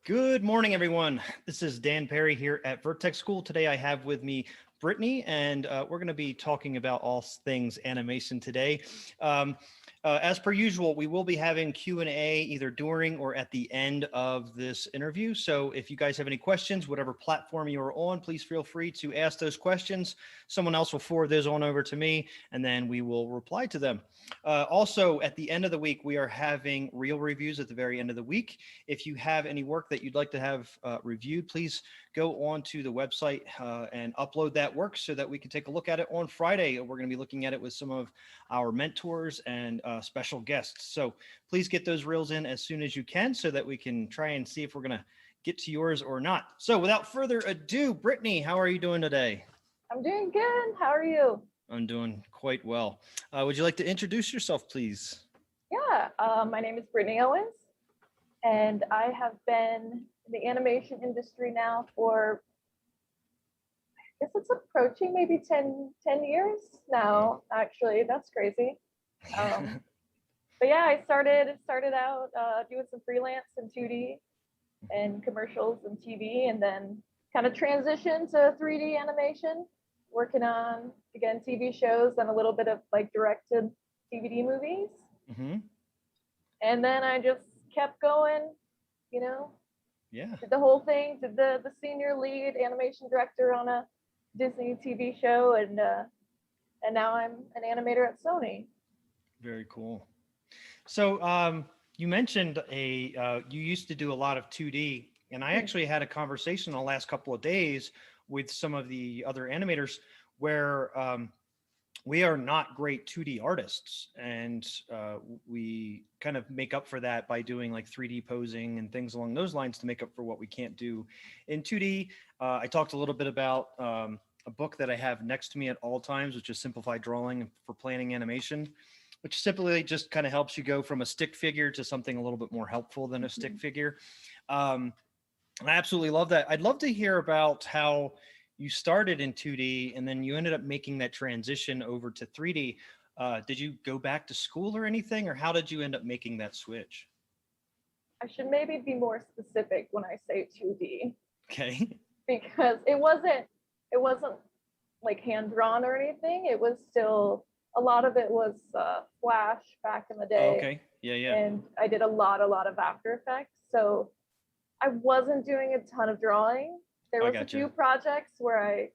Good morning, everyone. This is Dan Perry here at Vertex School. Today I have with me Brittany, and we're going to be talking about all things animation today. Um, as per usual, we will be having Q&A either during or at the end of this interview. So if you guys have any questions, whatever platform you are on, please feel free to ask those questions. Someone else will forward those on over to me, and then we will reply to them. Also, at the end of the week, we are having reel reviews at the very end of the week. If you have any work that you'd like to have reviewed, please go on to the website and upload that work so that we can take a look at it on Friday. We're going to be looking at it with some of our mentors and special guests. So please get those reels in as soon as you can so that we can try and see if we're going to get to yours or not. So without further ado, Brittany, how are you doing today? I'm doing good. How are you? I'm doing quite well. Would you like to introduce yourself, please? Yeah, my name is Brittany Owens, and I have been in the animation industry now for, I guess it's approaching maybe 10 years now, actually. That's crazy. But yeah, I started out doing some freelance in 2D and commercials and TV, and then kind of transitioned to 3D animation, working on, again, TV shows and a little bit of like directed DVD movies. Mm-hmm. And then I just kept going, Yeah. did the whole thing, did the senior lead animation director on a Disney TV show, and now I'm an animator at Sony. Very cool. So you mentioned you used to do a lot of 2D, and I actually had a conversation the last couple of days with some of the other animators where we are not great 2D artists, and we kind of make up for that by doing like 3D posing and things along those lines to make up for what we can't do in 2D. I talked a little bit about a book that I have next to me at all times, which is Simplified Drawing for Planning Animation, which simply just kind of helps you go from a stick figure to something a little bit more helpful than a stick figure. I absolutely love that. I'd love to hear about how you started in 2D and then you ended up making that transition over to 3D. Did you go back to school or anything, or how did you end up making that switch? I should maybe be more specific when I say 2D, Okay. because it wasn't like hand drawn or anything. It was still, a lot of it was Flash back in the Oh, day. okay. Yeah. And I did a lot of After Effects. So I wasn't doing a ton of drawing. There I was a gotcha. few projects where I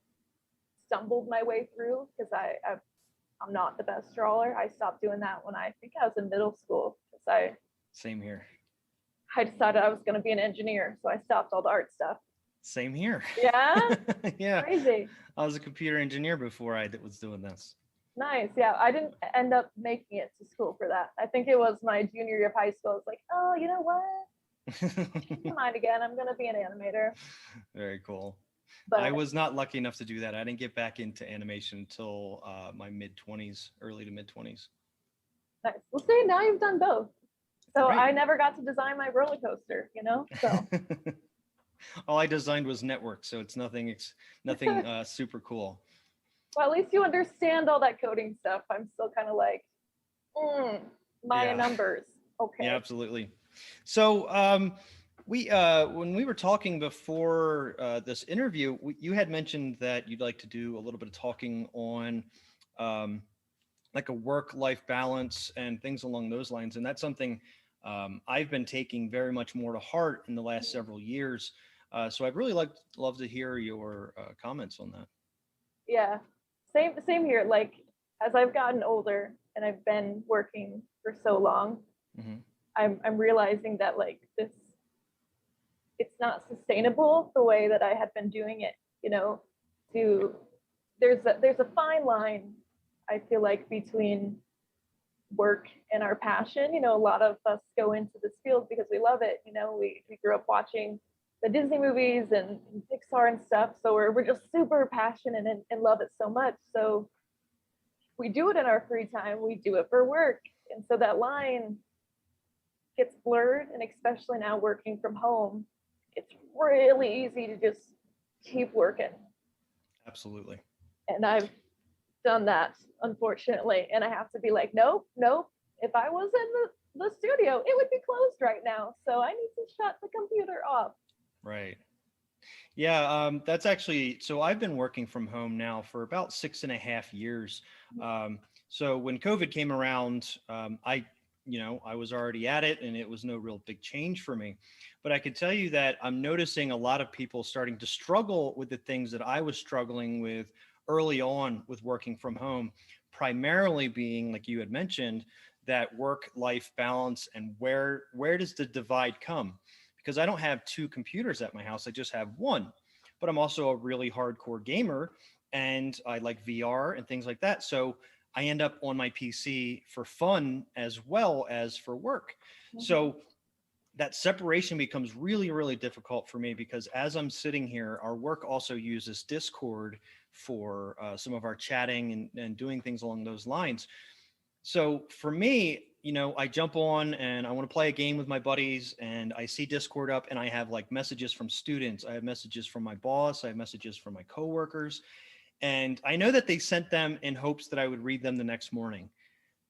stumbled my way through because I'm not the best drawer. I stopped doing that when I think I was in middle school, because Same here. I decided I was going to be an engineer, so I stopped all the art stuff. Same here. Yeah, Yeah. crazy. I was a computer engineer before I was doing this. Nice. Yeah, I didn't end up making it to school for that. I think it was my junior year of high school. I was like, oh, you know what? Change my mind again. I'm going to be an animator. Very cool. But I was not lucky enough to do that. I didn't get back into animation until my mid-20s, early to mid-20s. nice. Well, see, now you've done both. So Right. I never got to design my roller coaster, So All I designed was network, so it's nothing super cool. well, at least you understand all that coding stuff. I'm still kind of like, Maya Yeah. numbers. Okay. Yeah, absolutely. So when we were talking before this interview, you had mentioned that you'd like to do a little bit of talking on like a work-life balance and things along those lines, and that's something I've been taking very much more to heart in the last several years. So I'd really love to hear your comments on that. Yeah. Same here. Like, as I've gotten older and I've been working for so long, Mm-hmm. I'm realizing that like it's not sustainable the way that I had been doing it, there's a fine line, I feel like, between work and our passion. A lot of us go into this field because we love it. We grew up watching the Disney movies and Pixar and stuff. So we're just super passionate and love it so much. So we do it in our free time, we do it for work. And so that line gets blurred. And especially now working from home, it's really easy to just keep working. Absolutely. And I've done that, unfortunately. And I have to be like, nope. If I was in the studio, it would be closed right now. So I need to shut the computer off. Right. Yeah, that's actually, so I've been working from home now for about 6.5 years. So when COVID came around, I was already at it and it was no real big change for me. But I can tell you that I'm noticing a lot of people starting to struggle with the things that I was struggling with early on with working from home, primarily being, like you had mentioned, that work-life balance and where does the divide come? Because I don't have two computers at my house. I just have one, but I'm also a really hardcore gamer and I like VR and things like that. So I end up on my PC for fun as well as for work. So that separation becomes really, really difficult for me because as I'm sitting here, our work also uses Discord for some of our chatting and doing things along those lines. So for me, I jump on and I want to play a game with my buddies and I see Discord up and I have like messages from students. I have messages from my boss. I have messages from my coworkers. And I know that they sent them in hopes that I would read them the next morning.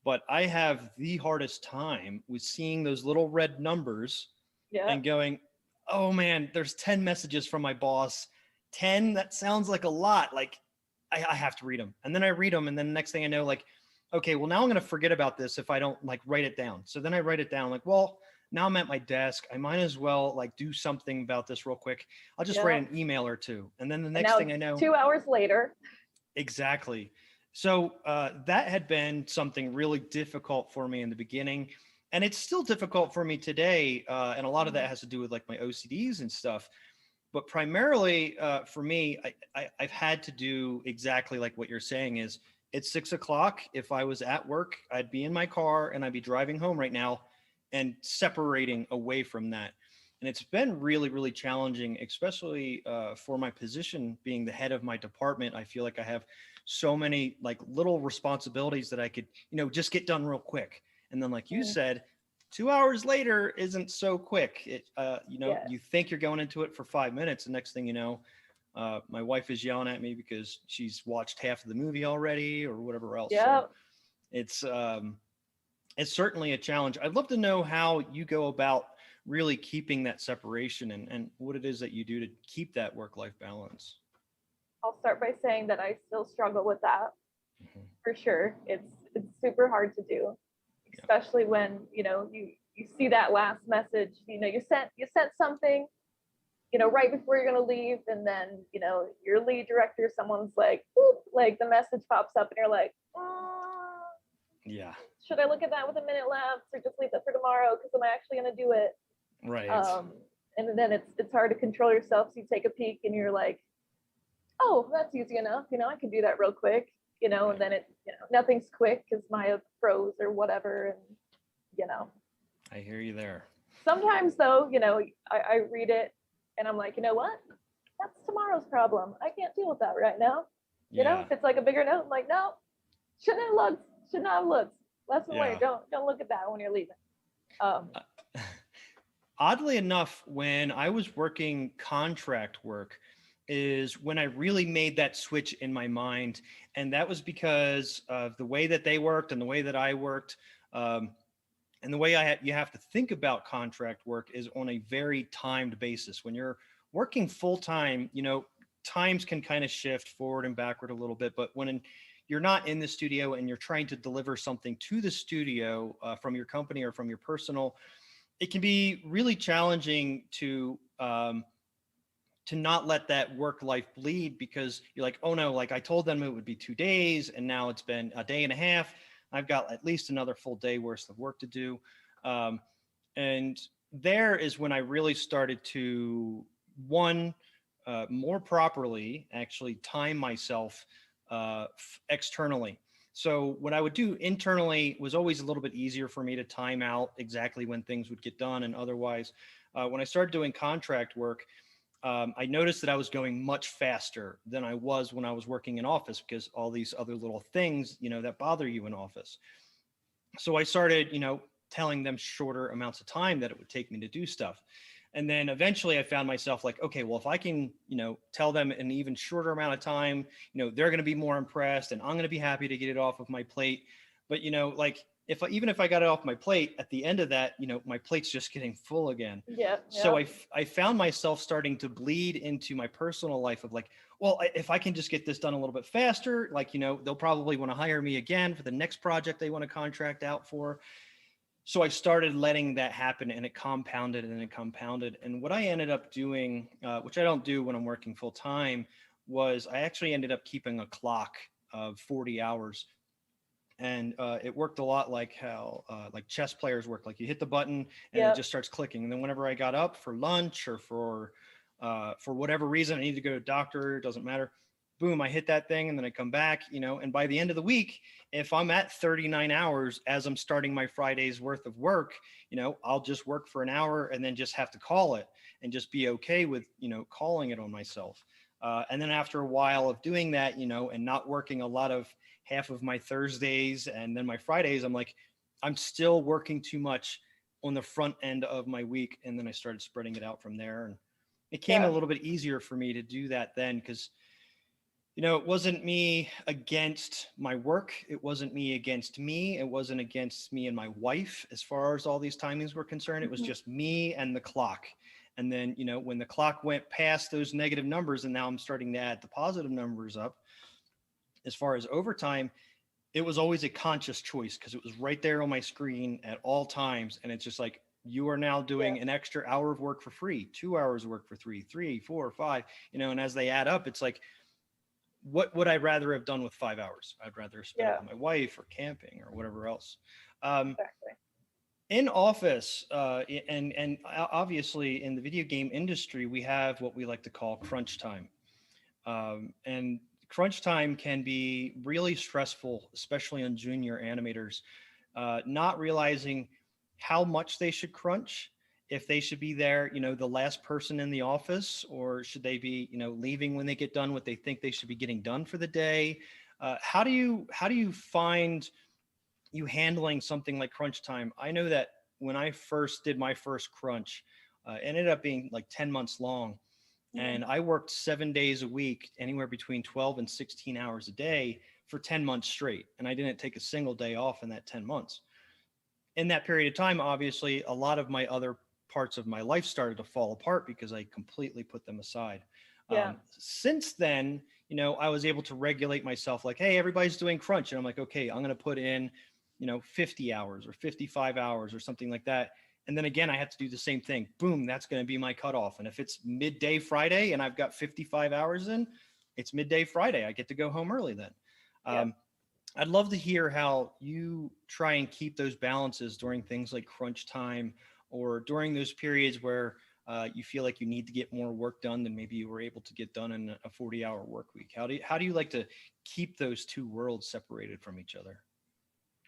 But I have the hardest time with seeing those little red numbers Yeah. and going, oh man, there's 10 messages from my boss. 10, that sounds like a lot. Like I have to read them. And then I read them. And then the next thing I know, like, okay, well now I'm going to forget about this if I don't like write it down. So then I write it down like, well, now I'm at my desk. I might as well like do something about this real quick. I'll just write an email or two. And then the next thing I know, 2 hours later. Exactly. So that had been something really difficult for me in the beginning. And it's still difficult for me today. And a lot of that has to do with like my OCDs and stuff. But primarily for me, I've had to do exactly like what you're saying is it's 6 o'clock. If I was at work, I'd be in my car and I'd be driving home right now and separating away from that. And it's been really, really challenging, especially for my position being the head of my department. I feel like I have so many like little responsibilities that I could, just get done real quick. And then like you said, 2 hours later isn't so quick. You think you're going into it for 5 minutes. The next thing you know, my wife is yelling at me because she's watched half of the movie already or whatever else. Yeah. So it's certainly a challenge. I'd love to know how you go about really keeping that separation and what it is that you do to keep that work-life balance. I'll start by saying that I still struggle with that for sure. It's super hard to do, especially when you see that last message. You sent something, right before you're gonna leave, and then your lead director, someone's like, whoop, like the message pops up, and you're like, yeah. Should I look at that with a minute left, or just leave that for tomorrow? Because am I actually gonna do it? Right. And then it's hard to control yourself. So you take a peek and you're like, oh, that's easy enough. I can do that real quick, and then nothing's quick because Maya froze or whatever. And, I hear you there. Sometimes though, I read it and I'm like, you know what? That's tomorrow's problem. I can't deal with that right now. If it's like a bigger note, I'm like, no, shouldn't have looked. Lesson learned. Don't look at that when you're leaving. Oddly enough, when I was working contract work is when I really made that switch in my mind. And that was because of the way that they worked and the way that I worked. And the way you have to think about contract work is on a very timed basis. When you're working full time, times can kind of shift forward and backward a little bit. But when you're not in the studio and you're trying to deliver something to the studio from your company or from your personal, it can be really challenging to not let that work life bleed because you're like, oh no, like I told them it would be 2 days and now it's been a day and a half. I've got at least another full day worth of work to do. And there is when I really started to more properly actually time myself externally. So what I would do internally was always a little bit easier for me to time out exactly when things would get done. And otherwise, when I started doing contract work, I noticed that I was going much faster than I was when I was working in office because all these other little things, that bother you in office. So I started, telling them shorter amounts of time that it would take me to do stuff. And then eventually I found myself like, okay, well, if I can, tell them an even shorter amount of time, they're going to be more impressed and I'm going to be happy to get it off of my plate. But, like even if I got it off my plate, at the end of that, my plate's just getting full again. Yeah. So I found myself starting to bleed into my personal life of like, well, if I can just get this done a little bit faster, like, they'll probably want to hire me again for the next project they want to contract out for. So I started letting that happen, and it compounded and it compounded. And what I ended up doing, which I don't do when I'm working full time, was I actually ended up keeping a clock of 40 hours. And it worked a lot like how like chess players work. Like you hit the button and it just starts clicking. And then whenever I got up for lunch or for whatever reason I need to go to a doctor, it doesn't matter. Boom, I hit that thing and then I come back, and by the end of the week, if I'm at 39 hours as I'm starting my Friday's worth of work, I'll just work for an hour and then just have to call it and just be okay with, calling it on myself. And then after a while of doing that, and not working a lot of half of my Thursdays and then my Fridays, I'm like, I'm still working too much on the front end of my week. And then I started spreading it out from there. And it came a little bit easier for me to do that then because, it wasn't me against my work. It wasn't me against me. It wasn't against me and my wife as far as all these timings were concerned. It was just me and the clock. And then, when the clock went past those negative numbers and now I'm starting to add the positive numbers up, as far as overtime, it was always a conscious choice because it was right there on my screen at all times. And it's just like, you are now doing an extra hour of work for free, 2 hours of work for free, 3, 4, 5, and as they add up, it's like, what would I rather have done with 5 hours? I'd rather spend it with my wife or camping or whatever else. Exactly. In office, and obviously in the video game industry, we have what we like to call crunch time. And crunch time can be really stressful, especially on junior animators, not realizing how much they should crunch, if they should be there, the last person in the office, or should they be, leaving when they get done what they think they should be getting done for the day. How do you find you handling something like crunch time? I know that when I first did my first crunch, it ended up being like 10 months long. And I worked 7 days a week, anywhere between 12 and 16 hours a day for 10 months straight. And I didn't take a single day off in that 10 months. In that period of time, obviously, a lot of my other parts of my life started to fall apart because I completely put them aside. Since then, I was able to regulate myself like, hey, everybody's doing crunch. And I'm like, okay, I'm going to put in, 50 hours or 55 hours or something like that. And then again, I have to do the same thing. Boom, that's going to be my cutoff. And if it's midday Friday and I've got 55 hours in, it's midday Friday. I get to go home early then. I'd love to hear how you try and keep those balances during things like crunch time or during those periods where you feel like you need to get more work done than maybe you were able to get done in a 40-hour work week. How do you like to keep those two worlds separated from each other?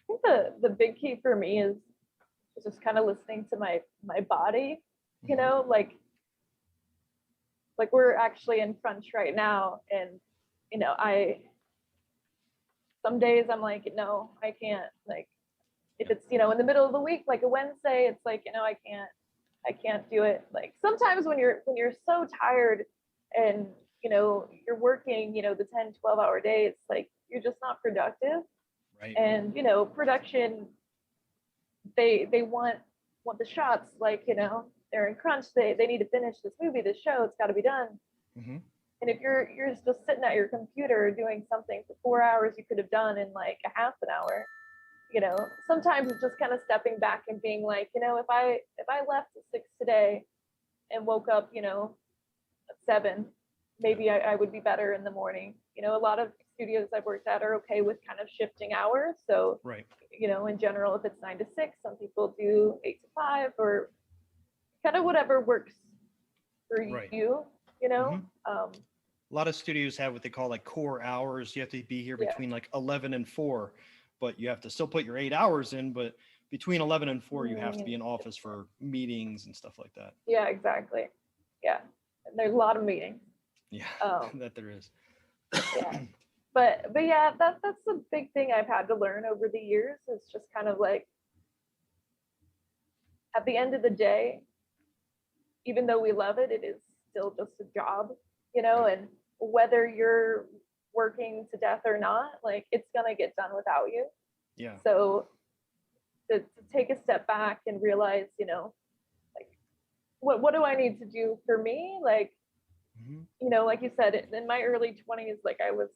I think the big key for me is just kind of listening to my body, like we're actually in crunch right now, and some days I'm like, no, I can't. Like if it's in the middle of the week, like a Wednesday, it's like, I can't do it. Like sometimes when you're so tired and you're working the 10-12 hour days, like you're just not productive. Right. And production, they want the shots, like they're in crunch, they need to finish this movie, this show, it's got to be done. And if you're just sitting at your computer doing something for 4 hours you could have done in like a half an hour, sometimes it's just kind of stepping back and being like, if I left at 6 today and woke up at 7, maybe I would be better in the morning. A lot of studios I've worked at are okay with kind of shifting hours. So, right. In general, if it's 9 to 6, some people do 8 to 5 or kind of whatever works for you, A lot of studios have what they call like core hours. You have to be here between like 11 and 4, but you have to still put your 8 hours in. But between 11 and 4, you have to be in office for meetings and stuff like that. Yeah, exactly. Yeah. And there's a lot of meetings. Yeah, that there is. Yeah. But yeah, that's a big thing I've had to learn over the years. It's just kind of like, at the end of the day, even though we love it, it is still just a job, and whether you're working to death or not, like it's gonna get done without you. Yeah. So, to take a step back and realize, you know, like what do I need to do for me? Like, you know, like you said, in my early 20s, like I was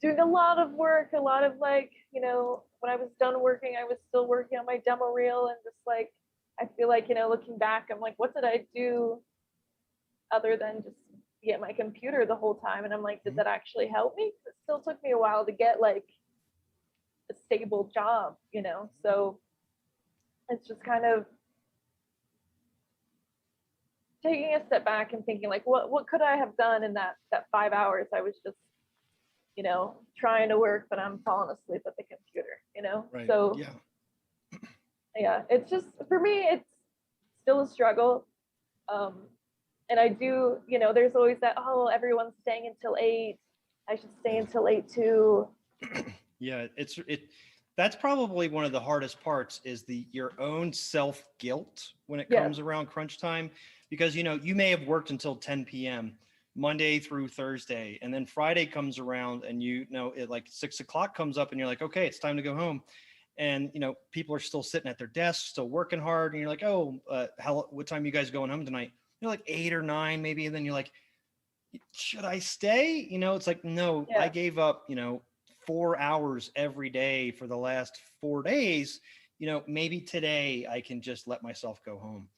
doing a lot of work, a lot of like, you know, when I was done working, I was still working on my demo reel, and just like, I feel like, you know, looking back, I'm like, what did I do other than just be at my computer the whole time? And I'm like, did that actually help me? It still took me a while to get like a stable job, you know? So it's just kind of taking a step back and thinking like, what could I have done in that 5 hours I was just, you know, trying to work, but I'm falling asleep at the computer, you know? Right. So yeah, it's just, for me, it's still a struggle. And I do, you know, there's always that, oh, everyone's staying until 8. I should stay until 8 too. Yeah, that's probably one of the hardest parts is your own self guilt when it comes around crunch time, because, you know, you may have worked until 10 p.m. Monday through Thursday, and then Friday comes around, and you know, it like 6 o'clock comes up, and you're like, okay, it's time to go home. And, you know, people are still sitting at their desks, still working hard. And you're like, oh, what time are you guys going home tonight? You're like 8 or 9 maybe. And then you're like, should I stay? You know, it's like, no, I gave up, you know, 4 hours every day for the last 4 days. You know, maybe today I can just let myself go home.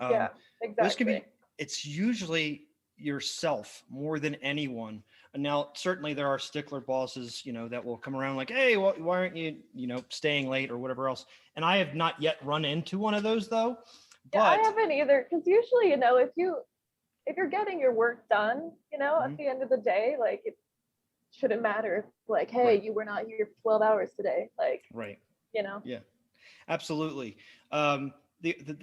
Yeah, exactly. This could be, it's usually yourself more than anyone. And now certainly there are stickler bosses, you know, that will come around like, hey, well, why aren't you, you know, staying late or whatever else. And I have not yet run into one of those though. But I haven't either, because usually, you know, if you're getting your work done, you know, at the end of the day, like it shouldn't matter if like, hey, you were not here for 12 hours today, like, you know. Yeah, absolutely.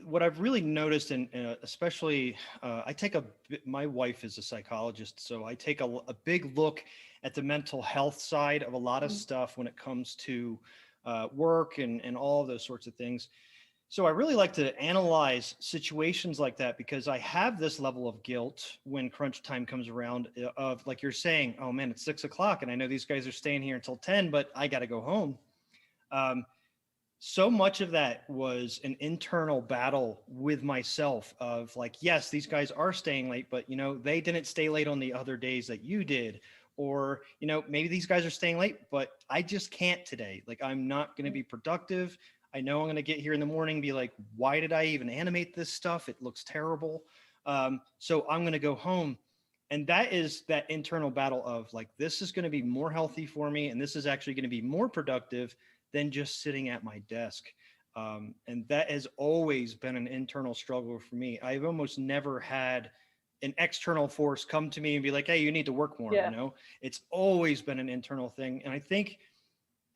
What I've really noticed, and especially, my wife is a psychologist, so I take a big look at the mental health side of a lot of stuff when it comes to work and all of those sorts of things. So I really like to analyze situations like that, because I have this level of guilt when crunch time comes around of, like you're saying, oh man, it's 6 o'clock and I know these guys are staying here until 10, but I got to go home. So much of that was an internal battle with myself of like, yes, these guys are staying late, but you know, they didn't stay late on the other days that you did. Or, you know, maybe these guys are staying late, but I just can't today. Like, I'm not going to be productive. I know I'm going to get here in the morning and be like, why did I even animate this stuff? It looks terrible. So I'm going to go home. And that is that internal battle of like, this is going to be more healthy for me. And this is actually going to be more productive than just sitting at my desk. And that has always been an internal struggle for me. I've almost never had an external force come to me and be like, hey, you need to work more. You know, it's always been an internal thing. And I think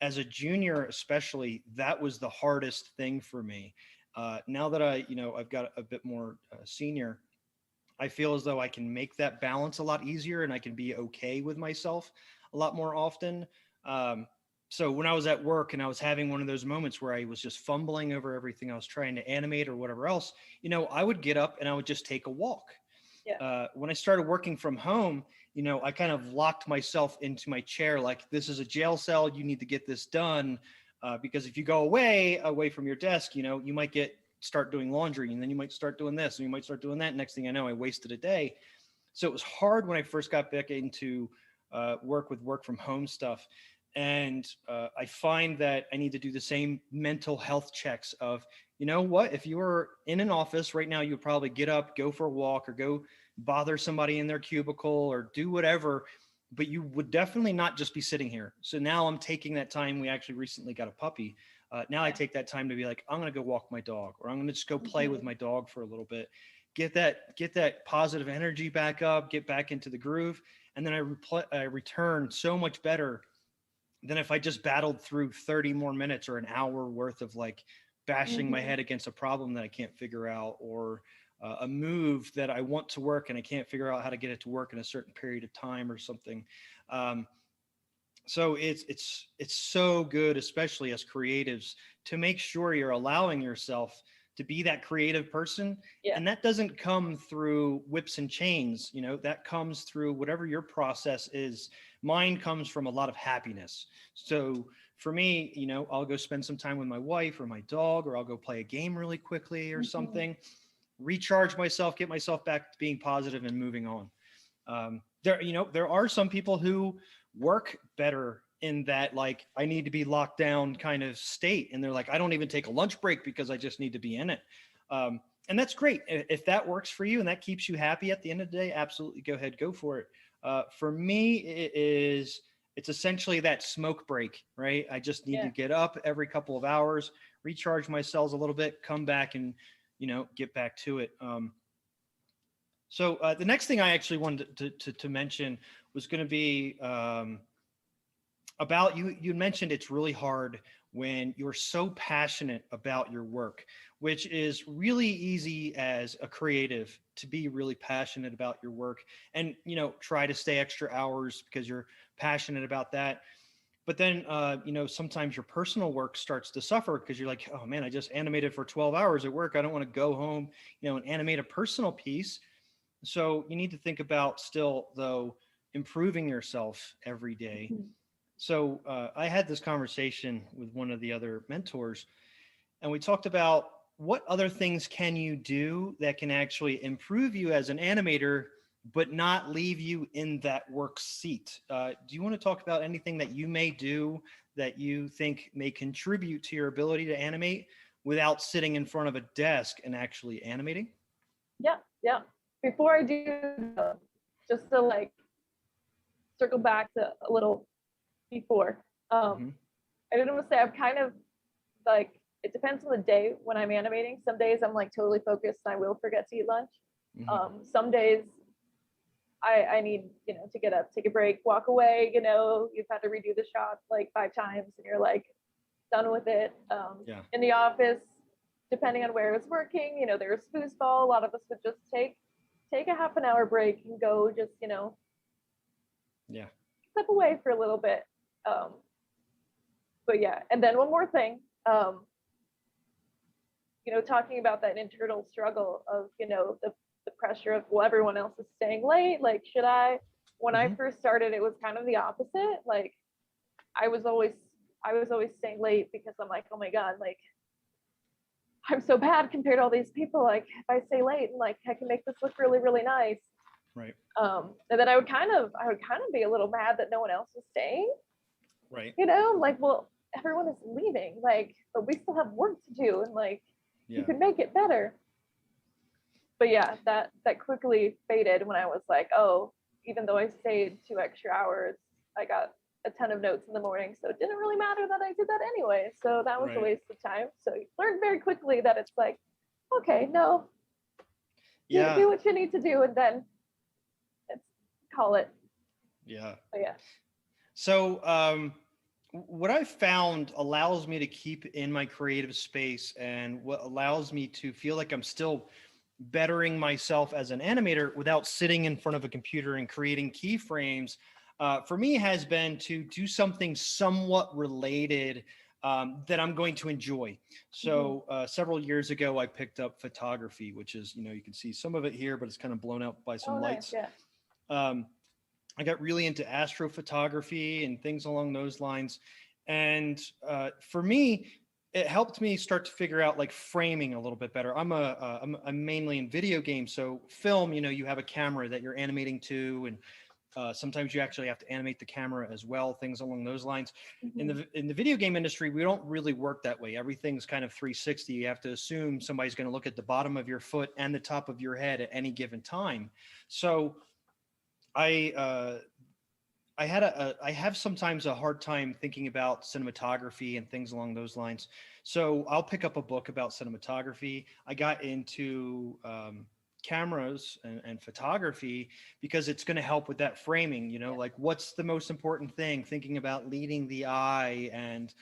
as a junior, especially, that was the hardest thing for me. Now that I've got a bit more senior, I feel as though I can make that balance a lot easier and I can be okay with myself a lot more often. So when I was at work and I was having one of those moments where I was just fumbling over everything I was trying to animate or whatever else, you know, I would get up and I would just take a walk. When I started working from home, you know, I kind of locked myself into my chair. Like, this is a jail cell. You need to get this done. Because if you go away from your desk, you know, you might start doing laundry, and then you might start doing this and you might start doing that. Next thing I know, I wasted a day. So it was hard when I first got back into work from home stuff. And I find that I need to do the same mental health checks of, you know what, if you were in an office right now, you would probably get up, go for a walk, or go bother somebody in their cubicle or do whatever, but you would definitely not just be sitting here. So now I'm taking that time. We actually recently got a puppy. Now I take that time to be like, I'm going to go walk my dog, or I'm going to just go play with my dog for a little bit, get that positive energy back up, get back into the groove. And then I return so much better than if I just battled through 30 more minutes or an hour worth of like bashing my head against a problem that I can't figure out, or a move that I want to work and I can't figure out how to get it to work in a certain period of time or something. So it's so good, especially as creatives, to make sure you're allowing yourself to be that creative person. And that doesn't come through whips and chains, you know, that comes through whatever your process is. Mine comes from a lot of happiness. So For me, I'll go spend some time with my wife or my dog, or I'll go play a game really quickly or something, recharge myself, get myself back to being positive and moving on. There are some people who work better in that, like, I need to be locked down kind of state. And they're like, I don't even take a lunch break because I just need to be in it. And that's great. If that works for you and that keeps you happy at the end of the day, absolutely go ahead, go for it. For me, it's essentially that smoke break, right? I just need to get up every couple of hours, recharge my cells a little bit, come back and, get back to it. So the next thing I actually wanted to mention was going to be about you. You mentioned it's really hard when you're so passionate about your work, which is really easy as a creative to be really passionate about your work and, try to stay extra hours because you're passionate about that. But then, sometimes your personal work starts to suffer because you're like, oh man, I just animated for 12 hours at work. I don't want to go home, and animate a personal piece. So you need to think about still, though, improving yourself every day. So I had this conversation with one of the other mentors, and we talked about what other things can you do that can actually improve you as an animator, but not leave you in that work seat. Do you want to talk about anything that you may do that you think may contribute to your ability to animate without sitting in front of a desk and actually animating? Yeah. Before I do, just to like circle back to a little before, I didn't want to say I'm kind of like, it depends on the day when I'm animating. Some days I'm like totally focused and I will forget to eat lunch. Some days I need, to get up, take a break, walk away, you've had to redo the shot like 5 times and you're like done with it. In the office, depending on where I was working, there was foosball. A lot of us would just take a half an hour break and go just, step away for a little bit. But yeah, and then one more thing, talking about that internal struggle of, the pressure of, well, everyone else is staying late. Like, should I? When I first started, it was kind of the opposite. Like, I was always staying late because I'm like, oh my God, like, I'm so bad compared to all these people. Like, if I stay late, like, I can make this look really, really nice. Right. And then I would kind of be a little mad that no one else was staying. Right. I'm like, well, everyone is leaving, like, but we still have work to do, and like, you can make it better. But yeah, that quickly faded when I was like, oh, even though I stayed 2 extra hours, I got a ton of notes in the morning, so it didn't really matter that I did that anyway. So that was a waste of time. So you learn very quickly that it's like, okay, no, you do what you need to do, and then call it. But yeah. So what I've found allows me to keep in my creative space, and what allows me to feel like I'm still bettering myself as an animator without sitting in front of a computer and creating keyframes, for me has been to do something somewhat related that I'm going to enjoy. So several years ago, I picked up photography, which is, you can see some of it here, but it's kind of blown out by some lights. Nice, I got really into astrophotography and things along those lines. And for me, it helped me start to figure out like framing a little bit better. I'm mainly in video games. So film, you have a camera that you're animating to, and sometimes you actually have to animate the camera as well, things along those lines. In the video game industry, we don't really work that way. Everything's kind of 360. You have to assume somebody's going to look at the bottom of your foot and the top of your head at any given time. So I have sometimes a hard time thinking about cinematography and things along those lines. So I'll pick up a book about cinematography. I got into cameras and photography because it's going to help with that framing, like what's the most important thing, thinking about leading the eye and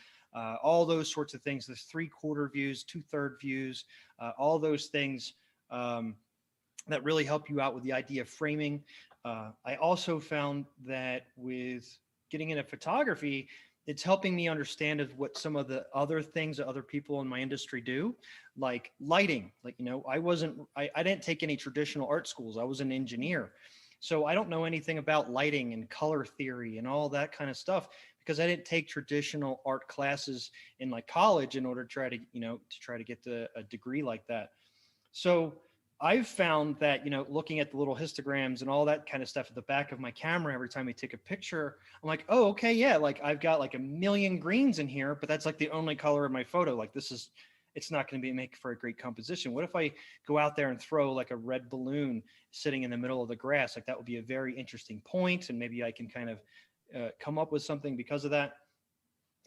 all those sorts of things. There's 3/4 views, 2/3 views, all those things that really help you out with the idea of framing. I also found that with getting into photography, it's helping me understand what some of the other things that other people in my industry do, like lighting. Like, I didn't take any traditional art schools. I was an engineer. So I don't know anything about lighting and color theory and all that kind of stuff, because I didn't take traditional art classes in like college in order to try to, get a degree like that. So I've found that, looking at the little histograms and all that kind of stuff at the back of my camera every time I take a picture, I'm like, oh, okay, yeah, like I've got like a million greens in here, but that's like the only color in my photo. Like it's not going to be make for a great composition. What if I go out there and throw like a red balloon sitting in the middle of the grass? Like that would be a very interesting point, and maybe I can kind of come up with something because of that.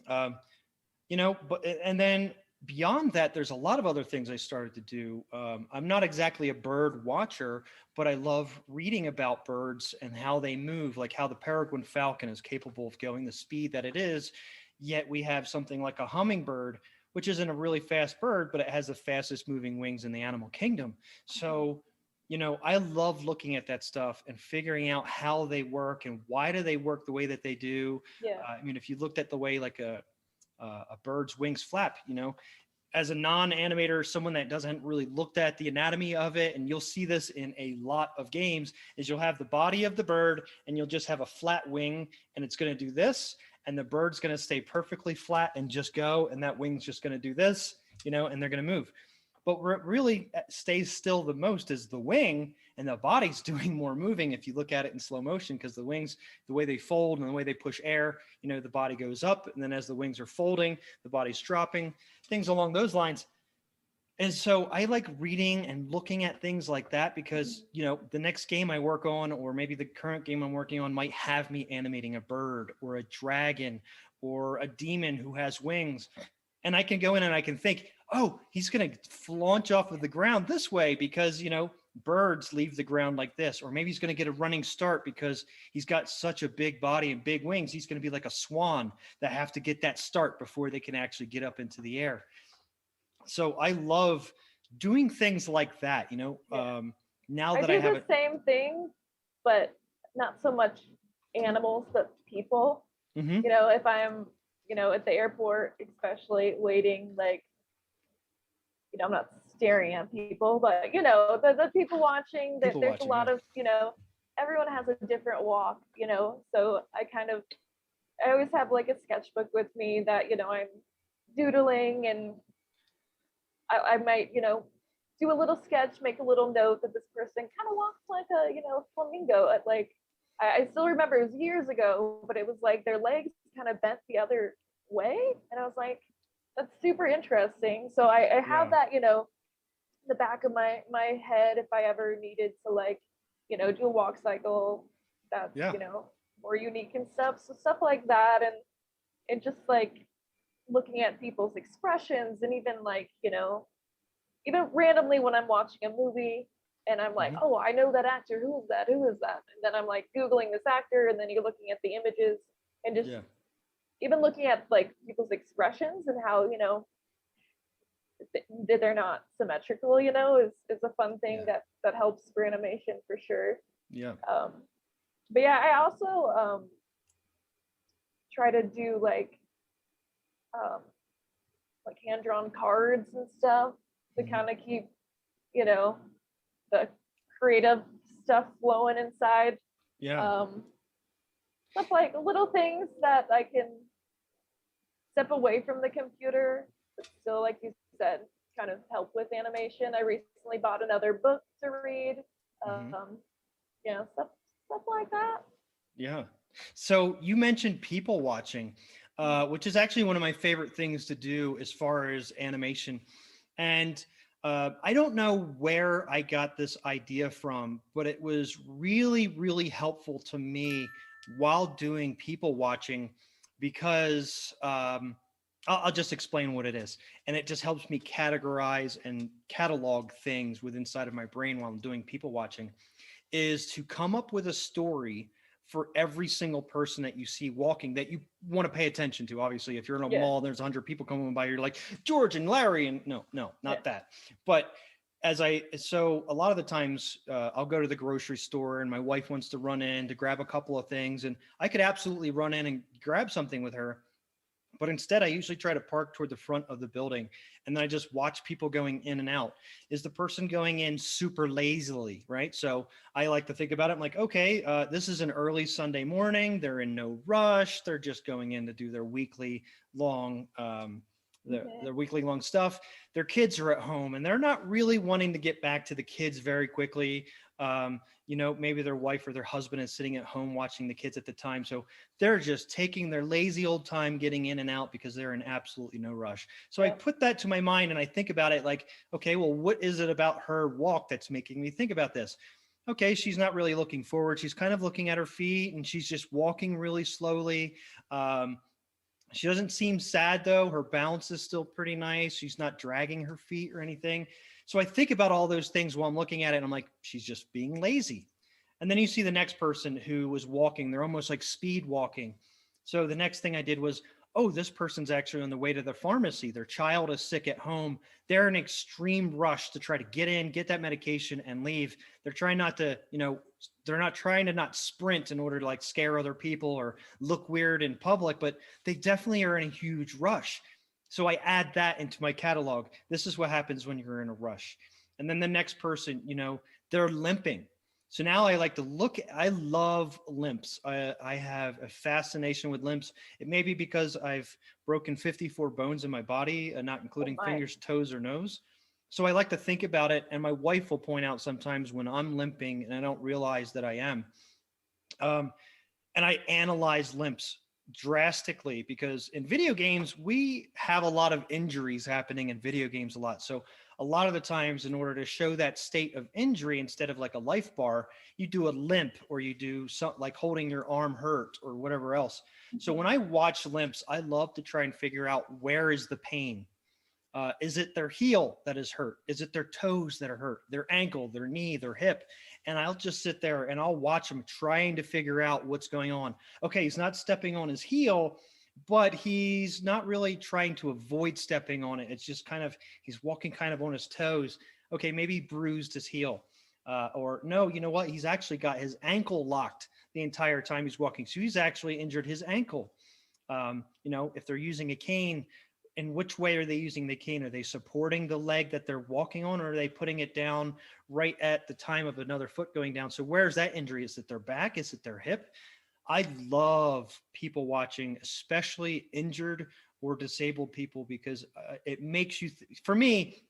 But and then beyond that, there's a lot of other things I started to do. I'm not exactly a bird watcher, but I love reading about birds and how they move, like how the peregrine falcon is capable of going the speed that it is. Yet we have something like a hummingbird, which isn't a really fast bird, but it has the fastest moving wings in the animal kingdom. So, I love looking at that stuff and figuring out how they work and why do they work the way that they do. Yeah. If you looked at the way like a bird's wings flap, as a non-animator, someone that doesn't really looked at the anatomy of it, and you'll see this in a lot of games, is you'll have the body of the bird and you'll just have a flat wing, and it's going to do this, and the bird's going to stay perfectly flat and just go, and that wing's just going to do this, and they're going to move. But what really stays still the most is the wing, and the body's doing more moving if you look at it in slow motion, because the wings, the way they fold and the way they push air, the body goes up, and then as the wings are folding, the body's dropping, things along those lines. And so I like reading and looking at things like that because, the next game I work on, or maybe the current game I'm working on, might have me animating a bird or a dragon or a demon who has wings. And I can go in and I can think, oh, he's going to launch off of the ground this way because, birds leave the ground like this. Or maybe he's going to get a running start because he's got such a big body and big wings. He's going to be like a swan that have to get that start before they can actually get up into the air. So I love doing things like that, now that I have the same thing, but not so much animals, but people. Mm-hmm. If I'm, at the airport, especially waiting, like, I'm not staring at people, but the people watching, there's a lot of, everyone has a different walk, so I always have like a sketchbook with me that, I'm doodling, and I might, do a little sketch, make a little note that this person kind of walks like a, flamingo. Like, I still remember it was years ago, but it was like their legs kind of bent the other way. And I was like, that's super interesting. So I have that, in the back of my head if I ever needed to, like, do a walk cycle that's, more unique and stuff. So stuff like that. And just like looking at people's expressions, and even like, even randomly when I'm watching a movie and I'm like, oh, I know that actor, who is that? And then I'm like Googling this actor, and then you're looking at the images and just even looking at like people's expressions and how, they're not symmetrical, is a fun thing that helps for animation for sure. Yeah. But yeah, I also try to do like hand-drawn cards and stuff to kind of keep, the creative stuff flowing inside. Yeah. Stuff like little things that I can step away from the computer, but still, like you said, kind of help with animation. I recently bought another book to read. Stuff like that. Yeah. So you mentioned people watching, which is actually one of my favorite things to do as far as animation. And I don't know where I got this idea from, but it was really, really helpful to me while doing people watching, because I'll just explain what it is. And it just helps me categorize and catalog things within inside of my brain while I'm doing people watching, is to come up with a story for every single person that you see walking that you want to pay attention to. Obviously, if you're in a mall, there's 100 people coming by, you're like George and Larry, and no, not that. But so a lot of the times I'll go to the grocery store and my wife wants to run in to grab a couple of things, and I could absolutely run in and grab something with her. But instead, I usually try to park toward the front of the building, and then I just watch people going in and out. Is the person going in super lazily, right? So I like to think about it. I'm like, okay, this is an early Sunday morning. They're in no rush. They're just going in to do their weekly long, their weekly long stuff. Their kids are at home, and they're not really wanting to get back to the kids very quickly. Maybe their wife or their husband is sitting at home watching the kids at the time. So they're just taking their lazy old time getting in and out because they're in absolutely no rush. So I put that to my mind and I think about it like, okay, well, what is it about her walk that's making me think about this? Okay, she's not really looking forward. She's kind of looking at her feet and she's just walking really slowly. She doesn't seem sad though. Her balance is still pretty nice. She's not dragging her feet or anything. So I think about all those things while I'm looking at it and I'm like, she's just being lazy. And then you see the next person who was walking. They're almost like speed walking. So the next thing I did was, oh, this person's actually on the way to the pharmacy. Their child is sick at home. They're in extreme rush to try to get in, get that medication and leave. They're trying not to, they're not trying to not sprint in order to like scare other people or look weird in public, but they definitely are in a huge rush. So I add that into my catalog. This is what happens when you're in a rush. And then the next person, they're limping. So now I like to I love limps. I have a fascination with limps. It may be because I've broken 54 bones in my body, not including fingers, toes, or nose. So I like to think about it. And my wife will point out sometimes when I'm limping and I don't realize that I am. And I analyze limps drastically because in video games, we have a lot of injuries happening in video games a lot. So a lot of the times in order to show that state of injury, instead of like a life bar, you do a limp or you do something like holding your arm hurt or whatever else. So when I watch limps, I love to try and figure out where is the pain. Is it their heel that is hurt? Is it their toes that are hurt? Their ankle, their knee, their hip? And I'll just sit there and I'll watch them trying to figure out what's going on. Okay, he's not stepping on his heel, but he's not really trying to avoid stepping on it. It's just kind of, he's walking kind of on his toes. Okay, maybe he bruised his heel. Or no, you know what? He's actually got his ankle locked the entire time he's walking. So he's actually injured his ankle. If they're using a cane, in which way are they using the cane? Are they supporting the leg that they're walking on, or are they putting it down right at the time of another foot going down? So where's that injury? Is it their back? Is it their hip? I love people watching, especially injured or disabled people, because it makes you, for me,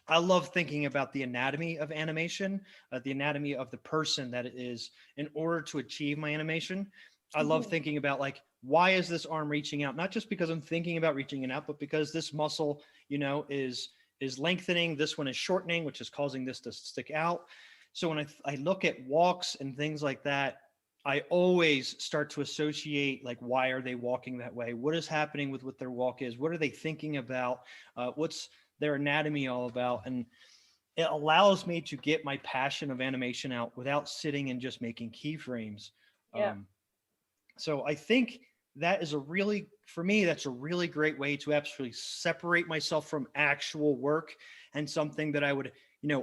I love thinking about the anatomy of animation, the anatomy of the person that it is in order to achieve my animation. I love thinking about like, why is this arm reaching out? Not just because I'm thinking about reaching it out, but because this muscle, is lengthening. This one is shortening, which is causing this to stick out. So when I look at walks and things like that, I always start to associate like, why are they walking that way? What is happening with what their walk is? What are they thinking about? What's their anatomy all about? And it allows me to get my passion of animation out without sitting and just making keyframes. Yeah. So I think that is for me, that's a really great way to actually separate myself from actual work and something that I would,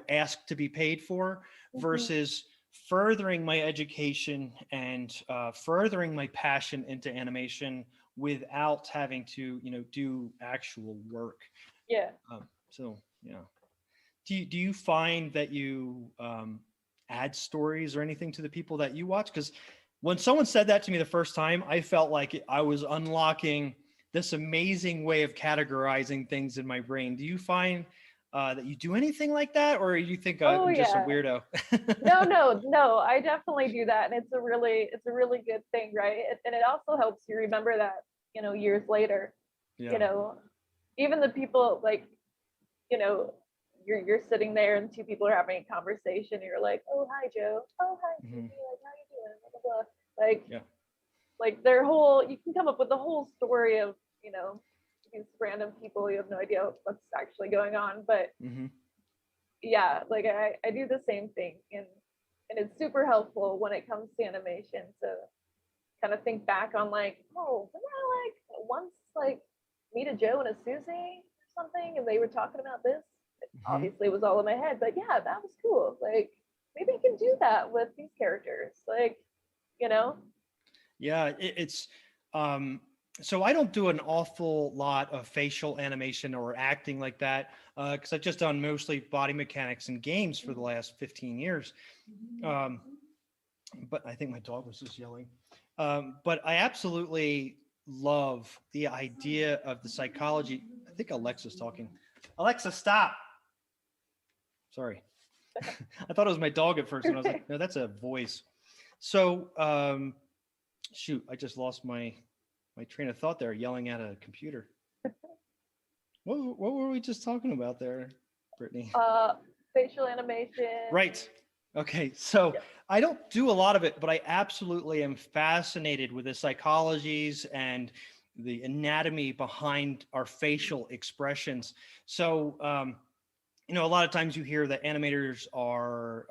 ask to be paid for versus furthering my education and furthering my passion into animation without having to, do actual work. Yeah. So, yeah. Do you find that you add stories or anything to the people that you watch? Because when someone said that to me the first time, I felt like I was unlocking this amazing way of categorizing things in my brain. Do you find that you do anything like that, or you think I'm just a weirdo? No, I definitely do that, and it's a really good thing, right? And it also helps you remember that, years later. Even the people like, you're sitting there and two people are having a conversation and you're like, oh hi Joe, oh hi Susie, like how you doing, blah, blah, blah. Like like their whole, you can come up with the whole story of these random people. You have no idea what's actually going on, but yeah, like I do the same thing, and it's super helpful when it comes to animation to kind of think back on like, oh, wasn't that like once like meet a Joe and a Susie or something, and they were talking about this. Obviously it was all in my head, but yeah, that was cool. Like maybe I can do that with these characters, like. Yeah, it's So I don't do an awful lot of facial animation or acting like that because I've just done mostly body mechanics and games for the last 15 years. Um, but I think my dog was just yelling. But I absolutely love the idea of the psychology. I think Alexa's talking. Alexa, stop. Sorry. I thought it was my dog at first, and I was like, no, that's a voice. So, shoot, I just lost my train of thought there, yelling at a computer. What were we just talking about there, Brittany? Facial animation. Right. Okay. So Yep. I don't do a lot of it, but I absolutely am fascinated with the psychologies and the anatomy behind our facial expressions. So, a lot of times you hear that animators are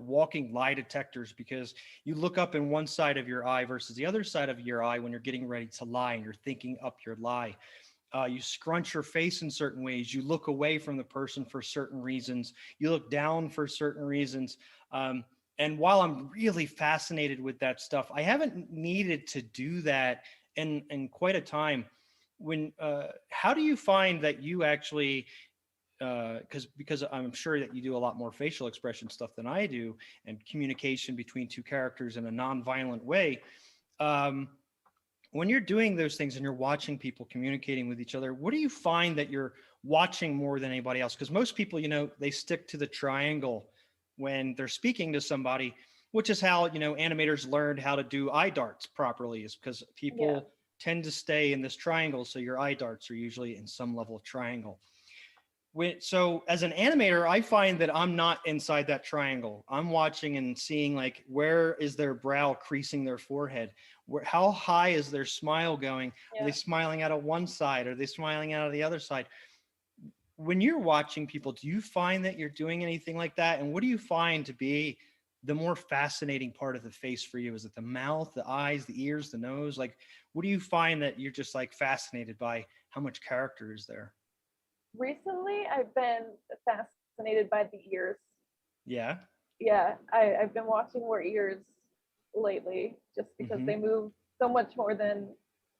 walking lie detectors because you look up in one side of your eye versus the other side of your eye when you're getting ready to lie and you're thinking up your lie. You scrunch your face in certain ways. You look away from the person for certain reasons. You look down for certain reasons. And while I'm really fascinated with that stuff, I haven't needed to do that in quite a time. How do you find that you actually because I'm sure that you do a lot more facial expression stuff than I do, and communication between two characters in a non-violent way. Um, when you're doing those things and you're watching people communicating with each other, what do you find that you're watching more than anybody else? Because most people, they stick to the triangle when they're speaking to somebody, which is how, animators learned how to do eye darts properly, is because people Yeah. tend to stay in this triangle. So your eye darts are usually in some level of triangle. So as an animator, I find that I'm not inside that triangle. I'm watching and seeing, like, where is their brow creasing their forehead? How high is their smile going? Are they Yeah. smiling out of one side? Are they smiling out of the other side? When you're watching people, do you find that you're doing anything like that? And what do you find to be the more fascinating part of the face for you? Is it the mouth, the eyes, the ears, the nose? Like, what do you find that you're just like fascinated by how much character is there? Recently, I've been fascinated by the ears. Yeah. Yeah, I've been watching more ears lately just because Mm-hmm. they move so much more than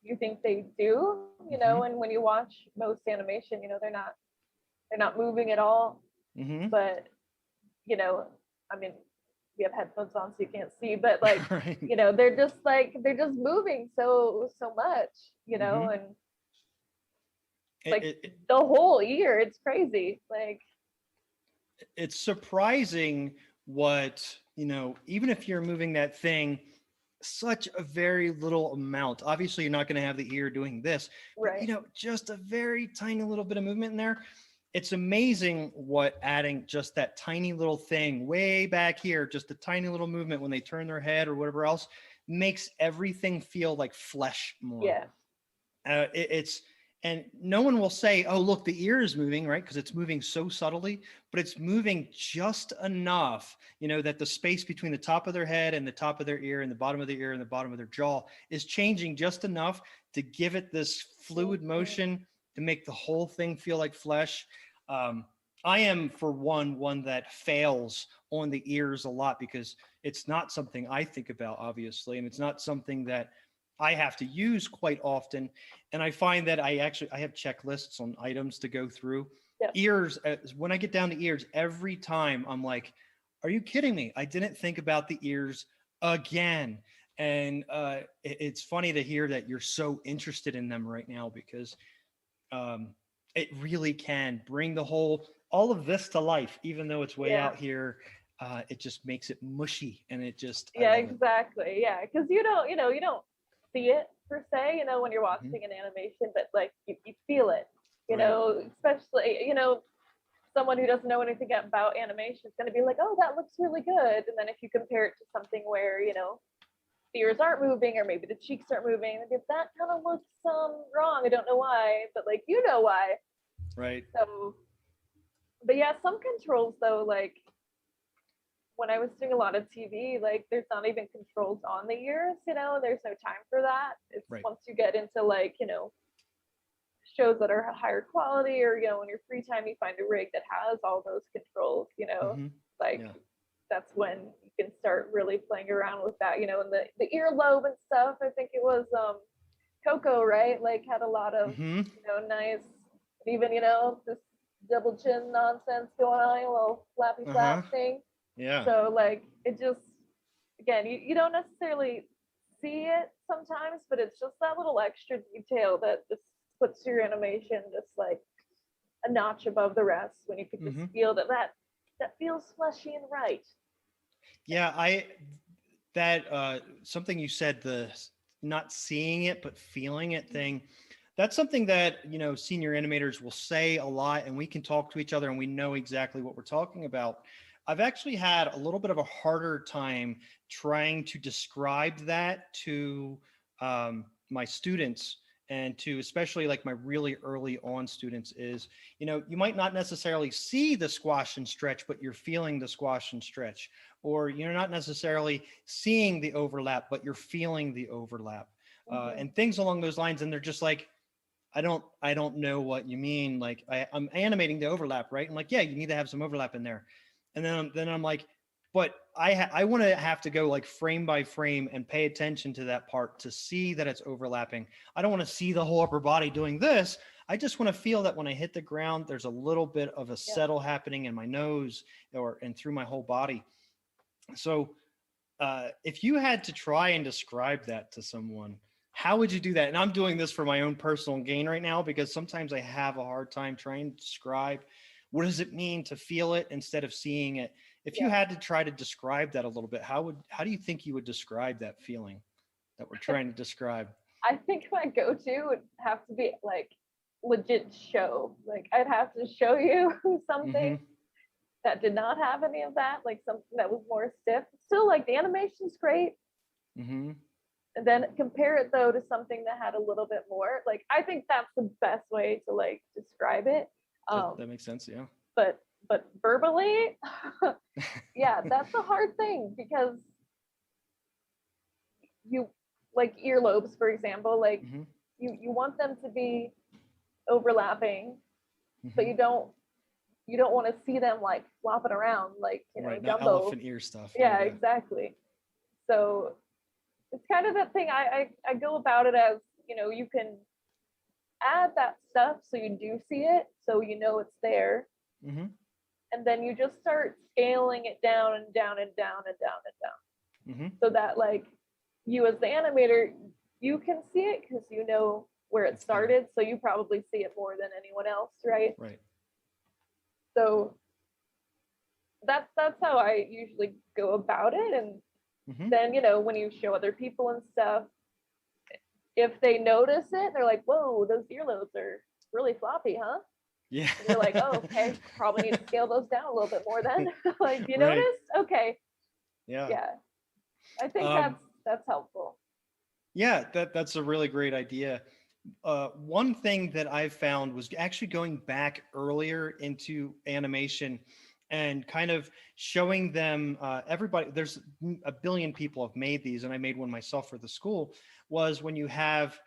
you think they do, Mm-hmm. and when you watch most animation, they're not moving at all. Mm-hmm. But, you know, I mean, we have headphones on so you can't see, but like, Right. they're just moving so much, Mm-hmm. and It, like it, it- the whole ear, it's crazy. Like, it's surprising what, even if you're moving that thing such a very little amount. Obviously, you're not going to have the ear doing this, but, right. just a very tiny little bit of movement in there. It's amazing what adding just that tiny little thing way back here, just a tiny little movement when they turn their head or whatever else, makes everything feel like flesh more. Yeah. It's and no one will say, "Oh, look, the ear is moving," right? Because it's moving so subtly, but it's moving just enough, that the space between the top of their head and the top of their ear and the bottom of their ear and the bottom of their jaw is changing just enough to give it this fluid Mhm. motion to make the whole thing feel like flesh. Um, I am, for one that fails on the ears a lot because it's not something I think about, obviously, and it's not something that I have to use quite often. And I find that I have checklists on items to go through. Yep. Ears, when I get down to ears, every time I'm like, are you kidding me? I didn't think about the ears again. And it's funny to hear that you're so interested in them right now because um, it really can bring all of this to life, even though it's way Yeah. out here. It just makes it mushy, and I Yeah, love it. exactly. Yeah, because you don't see it per se, when you're Mhm. watching an animation, but like you feel it, Right. especially, someone who doesn't know anything about animation is going to be like, oh, that looks really good. And then if you compare it to something where, the ears aren't moving or maybe the cheeks aren't moving, if that kind of looks wrong. I don't know why, but like, why. Right. So, but yeah, some controls though, like when I was doing a lot of TV, like there's not even controls on the ears, there's no time for that. It's Right. once you get into like, shows that are higher quality or, in your free time, you find a rig that has all those controls, Mm-hmm. like Yeah. that's when you can start really playing around with that, and the earlobe and stuff. I think it was Coco, right? Like had a lot of, Mm-hmm. nice, even, this double chin nonsense going on, a little flappy Uh-huh. flap thing. Yeah. So like it just, again, you don't necessarily see it sometimes, but it's just that little extra detail that just puts your animation just like a notch above the rest when you could just Mm-hmm. feel that feels fleshy and right. Yeah, that something you said, the not seeing it but feeling it thing, that's something that senior animators will say a lot, and we can talk to each other and we know exactly what we're talking about. I've actually had a little bit of a harder time trying to describe that to my students, and to especially like my really early on students, is you might not necessarily see the squash and stretch, but you're feeling the squash and stretch, or you're not necessarily seeing the overlap, but you're feeling the overlap, Mm-hmm. and things along those lines. And they're just like, I don't know what you mean. Like I'm animating the overlap, right? I'm like, yeah, you need to have some overlap in there. And then I'm like, but I want to have to go like frame by frame and pay attention to that part to see that it's overlapping. I don't want to see the whole upper body doing this. I just want to feel that when I hit the ground, there's a little bit of a Yeah. settle happening in my nose or and through my whole body. So if you had to try and describe that to someone, how would you do that? And I'm doing this for my own personal gain right now, because sometimes I have a hard time trying to describe what does it mean to feel it instead of seeing it. If you Yeah. had to try to describe that a little bit, how do you think you would describe that feeling that we're trying to describe? I think my go-to would have to be like legit show. Like I'd have to show you something Mm-hmm. that did not have any of that, like something that was more stiff. Still, like the animation's great. Mm-hmm. And then compare it though to something that had a little bit more. Like I think that's the best way to like describe it. That makes sense. Yeah. But verbally, yeah, that's a hard thing because you like earlobes, for example, like Mm-hmm. you want them to be overlapping, but Mm-hmm. you don't want to see them like flopping around like Right. Not Dumbo. elephant ear stuff. Yeah. Yeah, Yeah. exactly. So it's kind of that thing. I go about it as you can add that stuff so you do see it, so it's there, Mm-hmm. and then you just start scaling it down and down and down and down and down, Mm-hmm. so that like you as the animator, you can see it because you know where it It's there. started, so you probably see it more than anyone else, right? Right. So that's how I usually go about it. And Mm-hmm. then when you show other people and stuff, if they notice it, they're like, whoa, those earlobes are really floppy, huh? Yeah. And you're like, oh, okay, probably need to scale those down a little bit more then. Like, you Right. noticed? Okay. Yeah. Yeah, I think Um, that's helpful. yeah, that's a really great idea. One thing that I found was actually going back earlier into animation and kind of showing them, everybody, there's a billion people have made these, and I made one myself for the school, was when you have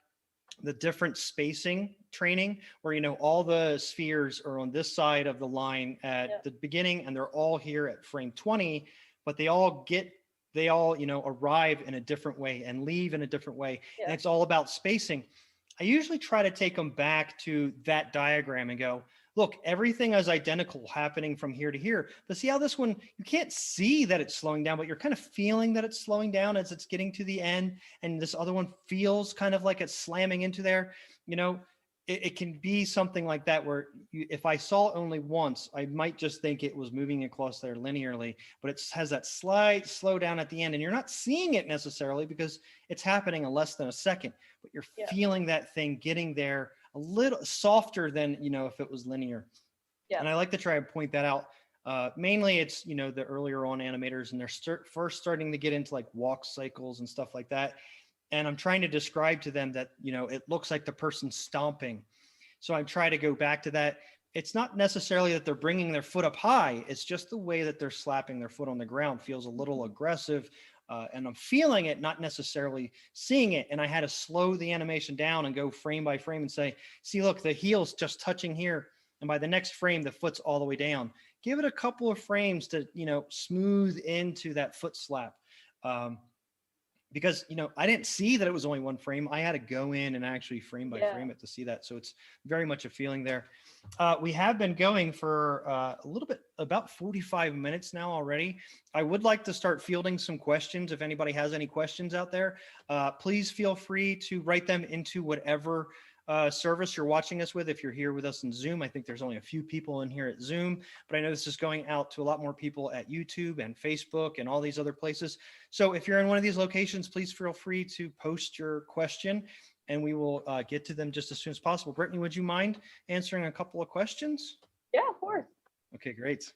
the different spacing training where all the spheres are on this side of the line Yeah. at the beginning, and they're all here at frame 20, but they all arrive in a different way and leave in a different way. Yeah. And it's all about spacing. I usually try to take them back to that diagram and go, look, everything is identical happening from here to here. But see how this one, you can't see that it's slowing down, but you're kind of feeling that it's slowing down as it's getting to the end. And this other one feels kind of like it's slamming into there. It can be something like that where if I saw it only once, I might just think it was moving across there linearly, but it has that slight slowdown at the end, and you're not seeing it necessarily because it's happening in less than a second, but you're Yeah. feeling that thing getting there a little softer than, if it was linear. Yeah. And I like to try and point that out. Mainly it's, the earlier on animators, and they're first starting to get into like walk cycles and stuff like that. And I'm trying to describe to them that, it looks like the person's stomping. So I'm trying to go back to that. It's not necessarily that they're bringing their foot up high. It's just the way that they're slapping their foot on the ground feels a little aggressive. And I'm feeling it, not necessarily seeing it. And I had to slow the animation down and go frame by frame and say, see, look, the heel's just touching here. And by the next frame, the foot's all the way down. Give it a couple of frames to, smooth into that foot slap. because, you know, I didn't see that it was only one frame. I had to go in and actually frame by Yeah. frame it to see that. So it's very much a feeling there. We have been going for a little bit, about 45 minutes now already. I would like to start fielding some questions. If anybody has any questions out there, please feel free to write them into whatever service you're watching us with. If you're here with us in Zoom, I think there's only a few people in here at Zoom, but I know this is going out to a lot more people at YouTube and Facebook and all these other places. So if you're in one of these locations, please feel free to post your question and we will get to them just as soon as possible. Brittany, would you mind answering a couple of questions? Yeah, of course. Okay, great.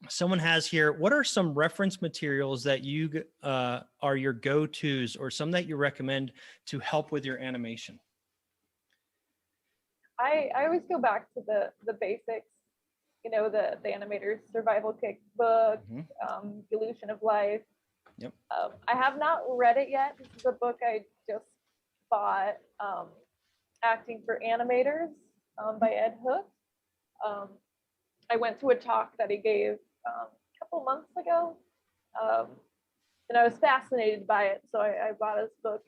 Someone has here, what are some reference materials that you are your go-tos or some that you recommend to help with your animation? I always go back to the basics, you know, the Animator's survival kit book, Illusion of Life. Yep. I have not read it yet. This is a book I just bought, Acting for Animators by Ed Hook. I went to a talk that he gave a couple months ago, and I was fascinated by it. So I bought his book.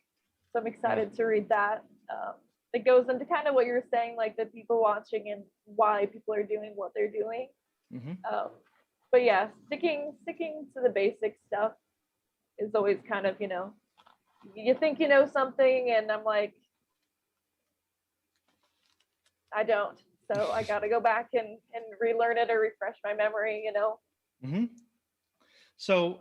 So I'm excited to read that. It goes into kind of what you're saying, like the people watching and why people are doing what they're doing. But yeah, sticking to the basic stuff is always kind of, you know, you think you know something, and I'm like, I don't. So I got to go back and relearn it or refresh my memory, you know. So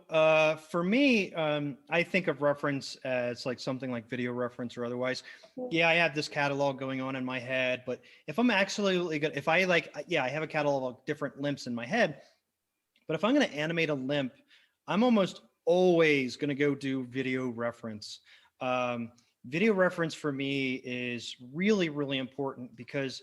for me, I think of reference as like something like video reference or otherwise. Yeah, I have this catalog going on in my head, but if I'm absolutely good, if I like, yeah, I have a catalog of different limps in my head, but if I'm going to animate a limp, I'm almost always going to go do video reference. Video reference for me is really, really important because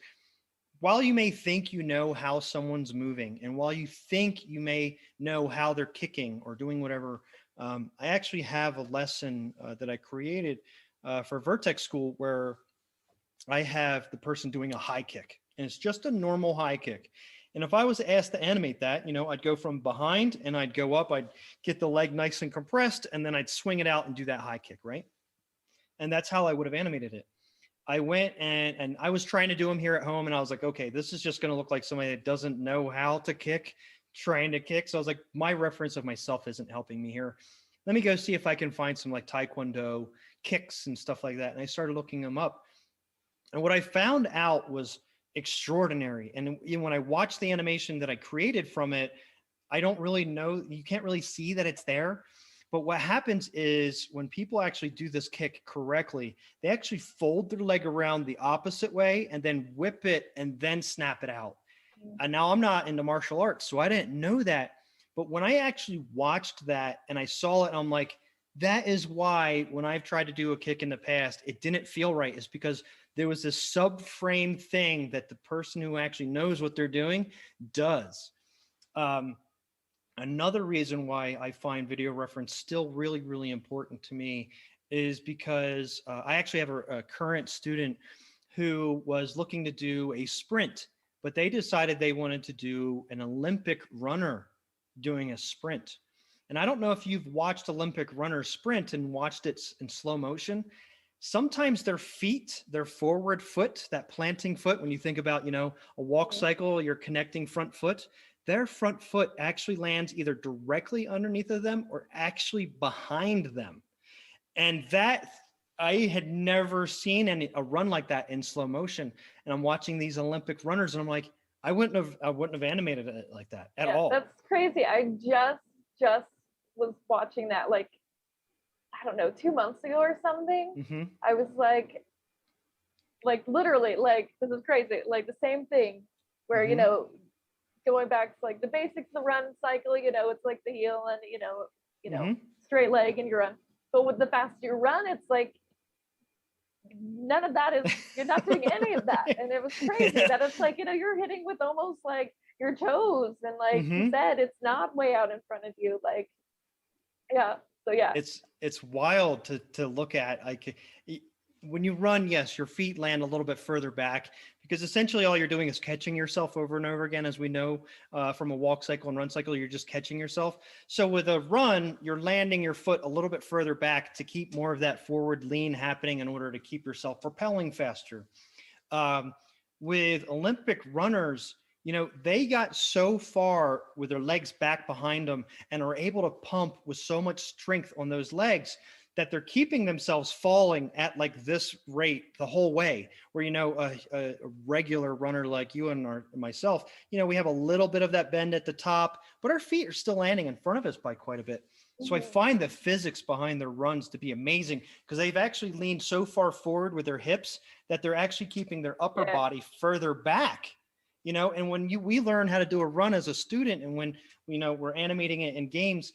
while you may think you know how someone's moving, and while you think you may know how they're kicking or doing whatever, I actually have a lesson that I created for Vertex School where I have the person doing a high kick, and it's just a normal high kick. And if I was asked to animate that, you know, I'd go from behind and I'd go up, I'd get the leg nice and compressed, and then I'd swing it out and do that high kick, right? And that's how I would have animated it. I went and I was trying to do them here at home, and I was like, okay, this is just going to look like somebody that doesn't know how to kick, trying to kick. So I was like, my reference of myself isn't helping me here. Let me go see if I can find some like Taekwondo kicks and stuff like that. And I started looking them up. And what I found out was extraordinary. And when I watched the animation that I created from it, I don't really know, you can't really see that it's there. But what happens is when people actually do this kick correctly, they actually fold their leg around the opposite way and then whip it and then snap it out. And now I'm not into martial arts, so I didn't know that. But when I actually watched that and I saw it, I'm like, that is why when I've tried to do a kick in the past, it didn't feel right. It's because there was this subframe thing that the person who actually knows what they're doing does. Another reason why I find video reference still really, really important to me is because I actually have a current student who was looking to do a sprint, but they decided they wanted to do an Olympic runner doing a sprint. And I don't know if you've watched Olympic runner sprint and watched it in slow motion. Sometimes their feet, their forward foot, that planting foot, when you think about, you know, a walk cycle, you're connecting front foot, their front foot actually lands either directly underneath of them or actually behind them. And that, I had never seen a run like that in slow motion. And I'm watching these Olympic runners and I'm like, I wouldn't have animated it like that at all. That's crazy. I just was watching that, like, I don't know, 2 months ago or something. I was like literally, like, this is crazy. Like the same thing where, you know, going back to like the basics, the run cycle, you know, it's like the heel and, you know, straight leg and you run. But with the faster you run, it's like, none of that is, you're not doing any of that. And it was crazy that it's like, you know, you're hitting with almost like your toes. And like you said, it's not way out in front of you. Like, yeah. So yeah. It's wild to look at. Like, when you run, yes, your feet land a little bit further back because essentially all you're doing is catching yourself over and over again. As we know from a walk cycle and run cycle, you're just catching yourself. So with a run, you're landing your foot a little bit further back to keep more of that forward lean happening in order to keep yourself propelling faster. Um, with Olympic runners, you know, they got so far with their legs back behind them and are able to pump with so much strength on those legs that they're keeping themselves falling at like this rate the whole way. Where, you know, a regular runner like you and myself, you know, we have a little bit of that bend at the top, but our feet are still landing in front of us by quite a bit. So I find the physics behind their runs to be amazing because they've actually leaned so far forward with their hips that they're actually keeping their upper body further back. You know, and when we learn how to do a run as a student, and when, you know, we're animating it in games,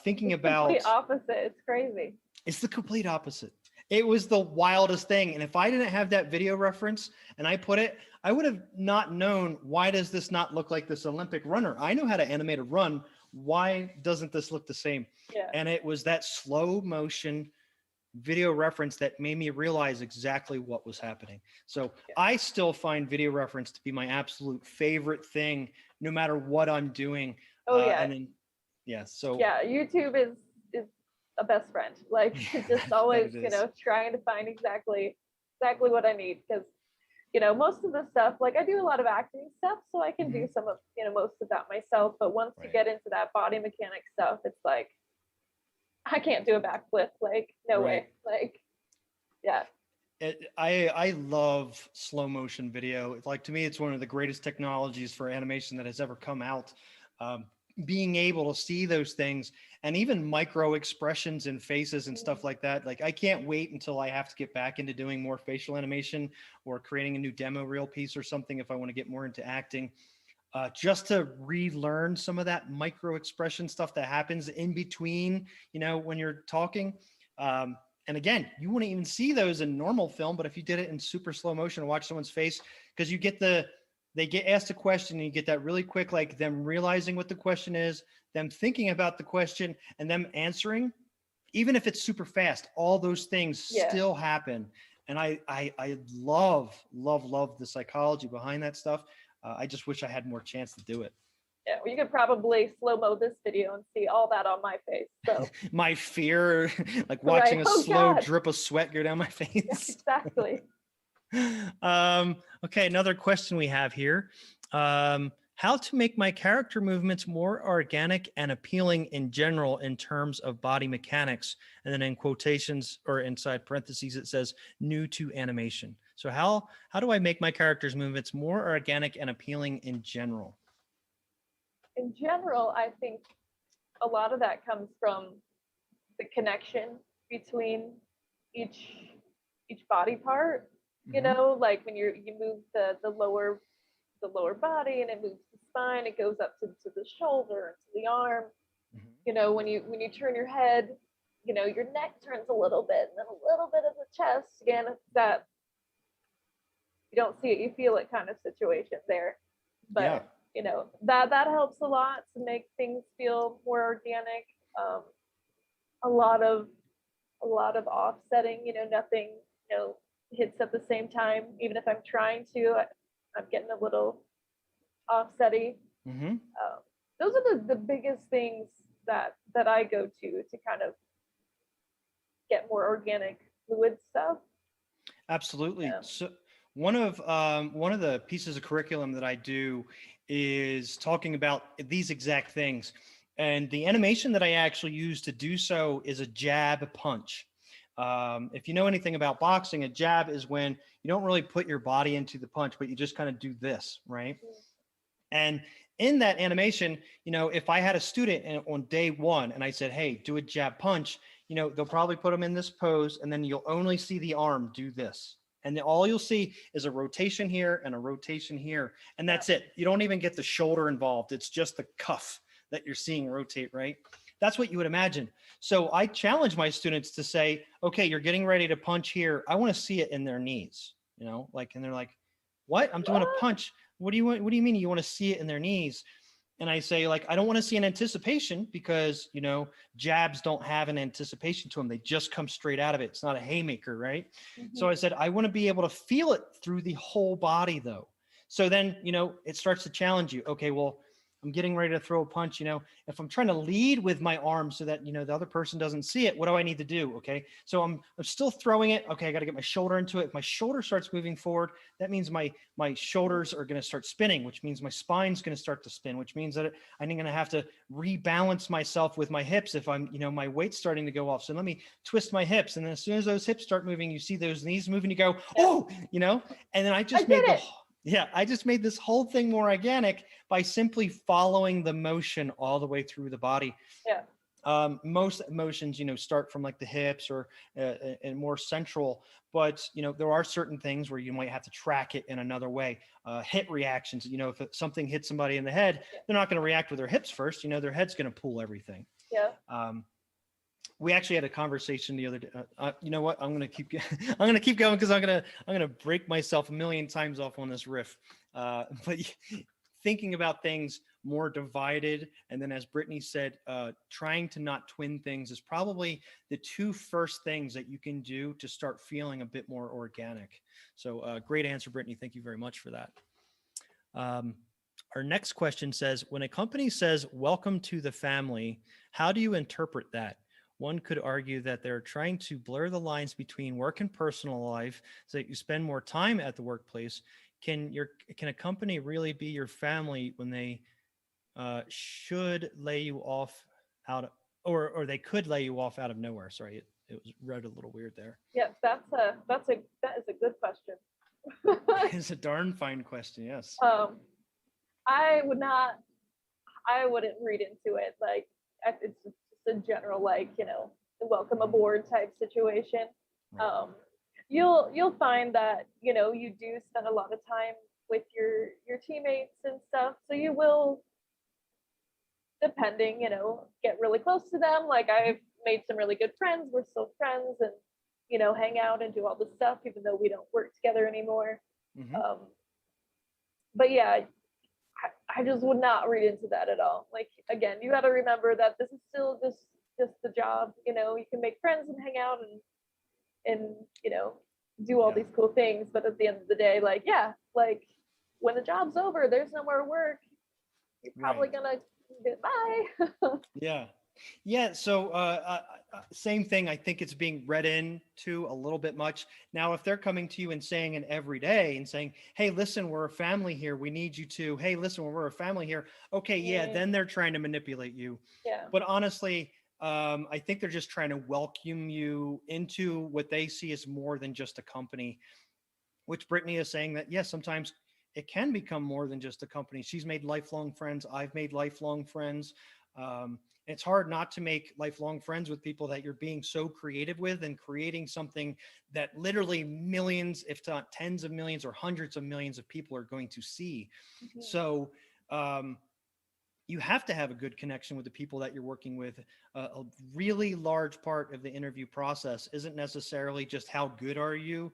thinking about the opposite. It's crazy. It's the complete opposite. It was the wildest thing. And if I didn't have that video reference and I put it, I would have not known, why does this not look like this Olympic runner? I know how to animate a run. Why doesn't this look the same? Yeah. And it was that slow motion video reference that made me realize exactly what was happening. So I still find video reference to be my absolute favorite thing, no matter what I'm doing. And then, so YouTube is a best friend. Like, just always, you know, trying to find exactly what I need, because, you know, most of the stuff, like, I do a lot of acting stuff, so I can do some of, you know, most of that myself. But once you get into that body mechanic stuff, it's like, I can't do a backflip. Like, no way. Like, yeah. I love slow motion video. Like, to me, it's one of the greatest technologies for animation that has ever come out. Being able to see those things, and even micro expressions in faces and stuff like that. Like, I can't wait until I have to get back into doing more facial animation or creating a new demo reel piece or something if I want to get more into acting. Just to relearn some of that micro expression stuff that happens in between, you know, when you're talking. And again, you wouldn't even see those in normal film, but if you did it in super slow motion and watch someone's face, because you get they get asked a question and you get that really quick, like them realizing what the question is, them thinking about the question, and them answering, even if it's super fast, all those things still happen. And I love the psychology behind that stuff. I just wish I had more chance to do it. Yeah, well, you could probably slow-mo this video and see all that on my face. So my fear, like watching a slow drip of sweat go down my face. Yeah, exactly. Okay, another question we have here. How to make my character movements more organic and appealing in general in terms of body mechanics. And then in quotations or inside parentheses, it says new to animation. So how do I make my character's movements more organic and appealing in general? In general, I think a lot of that comes from the connection between each body part. You know, like when you move the lower body and it moves the spine, it goes up to the shoulder, to the arm. You know, when you turn your head, you know, your neck turns a little bit, and then a little bit of the chest. Again, it's that you don't see it, you feel it kind of situation there. But you know, that helps a lot to make things feel more organic. A lot of offsetting, you know, nothing, you know, hits at the same time. Even if I'm trying to, I'm getting a little offsetty. Those are the biggest things that I go to kind of get more organic fluid stuff. Absolutely. So one of the pieces of curriculum that I do is talking about these exact things. And the animation that I actually use to do so is a jab punch. If you know anything about boxing, a jab is when you don't really put your body into the punch, but you just kind of do this, right? And in that animation, you know, if I had a student on day one and I said, hey, do a jab punch, you know, they'll probably put them in this pose, and then you'll only see the arm do this. And then all you'll see is a rotation here and a rotation here. And that's it. You don't even get the shoulder involved. It's just the cuff that you're seeing rotate, right? That's what you would imagine. So I challenge my students to say, okay, you're getting ready to punch here. I want to see it in their knees, you know, like, and they're like, what? I'm doing a punch. What do you mean you want to see it in their knees? and I say, like, I don't want to see an anticipation because, you know, jabs don't have an anticipation to them. They just come straight out of it. It's not a haymaker, right? So I said, I want to be able to feel it through the whole body though. So then, you know, it starts to challenge you. Okay, well, I'm getting ready to throw a punch. You know, if I'm trying to lead with my arm so that, you know, the other person doesn't see it, what do I need to do? Okay. So I'm still throwing it. Okay. I got to get my shoulder into it. If my shoulder starts moving forward, that means my shoulders are going to start spinning, which means my spine's going to start to spin, which means that I'm going to have to rebalance myself with my hips if I'm, you know, my weight's starting to go off. So let me twist my hips. And then as soon as those hips start moving, you see those knees moving, you go, oh, you know, and then I just made the I just made this whole thing more organic by simply following the motion all the way through the body. Yeah. Most emotions, you know, start from like the hips or and more central, but you know, there are certain things where you might have to track it in another way. Hit reactions, you know, if something hits somebody in the head, they're not going to react with their hips first. You know, their head's going to pull everything. Yeah. We actually had a conversation the other day. You know what? I'm going to keep I'm going to keep going because I'm going to break myself a million times off on this riff. But thinking about things more divided, and then as Brittany said, trying to not twin things is probably the two first things that you can do to start feeling a bit more organic. So great answer, Brittany. Thank you very much for that. Our next question says, when a company says, welcome to the family, how do you interpret that? One could argue that they're trying to blur the lines between work and personal life so that you spend more time at the workplace. Can a company really be your family when they should lay you off out, or they could lay you off out of nowhere? Sorry, it was read a little weird there. Yeah, that is a good question. It's a darn fine question. Yes. I wouldn't read into it. Like, it's just a general, like, you know, welcome aboard type situation. Right. You'll find that, you know, you do spend a lot of time with your teammates and stuff. So you will, depending, you know, get really close to them. Like, I've made some really good friends. We're still friends and, you know, hang out and do all this stuff, even though we don't work together anymore. But yeah, I just would not read into that at all. Like, again, you got to remember that this is still just the job. You know, you can make friends and hang out and you know, do all these cool things, but at the end of the day, like, yeah, like when the job's over, there's no more work. You're probably gonna bye. Yeah. So same thing. I think it's being read into a little bit much. Now, if they're coming to you and saying it every day and saying, hey, listen, we're a family here. We need you to, hey, listen, we're a family here. Okay. Yeah. Then they're trying to manipulate you. Yeah. But honestly, I think they're just trying to welcome you into what they see as more than just a company, which Brittany is saying that, yes, sometimes it can become more than just a company. She's made lifelong friends. I've made lifelong friends. It's hard not to make lifelong friends with people that you're being so creative with and creating something that literally millions, if not tens of millions or hundreds of millions of people are going to see. So you have to have a good connection with the people that you're working with. A really large part of the interview process isn't necessarily just how good are you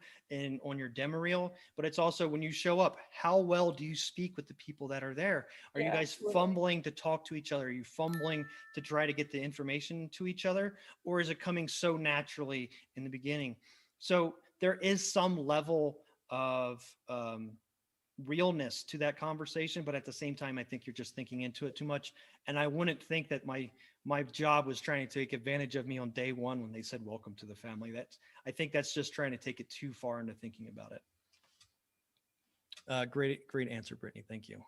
on your demo reel, but it's also when you show up, how well do you speak with the people that are there? Are you guys fumbling to talk to each other? Are you fumbling to try to get the information to each other? Or is it coming so naturally in the beginning? So there is some level of realness to that conversation, but at the same time, I think you're just thinking into it too much. And I wouldn't think that my job was trying to take advantage of me on day one when they said welcome to the family. I think that's just trying to take it too far into thinking about it. Great answer, Brittany. Thank you.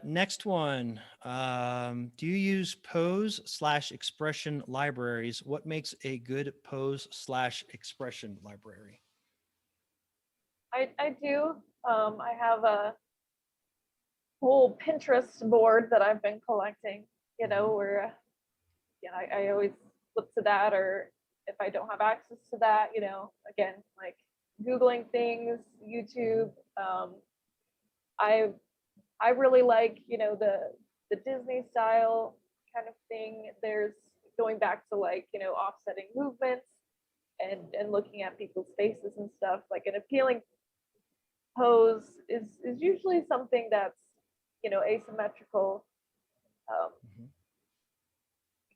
Next one. Do you use pose/expression libraries? What makes a good pose/expression library? I do. I have a whole Pinterest board that I've been collecting, you know, where I always flip to that, or if I don't have access to that, you know, again, like Googling things, YouTube. I really like, you know, the Disney style kind of thing. There's going back to, like, you know, offsetting movements and looking at people's faces and stuff. Like, an appealing pose is usually something that's asymmetrical. Um, Mhm.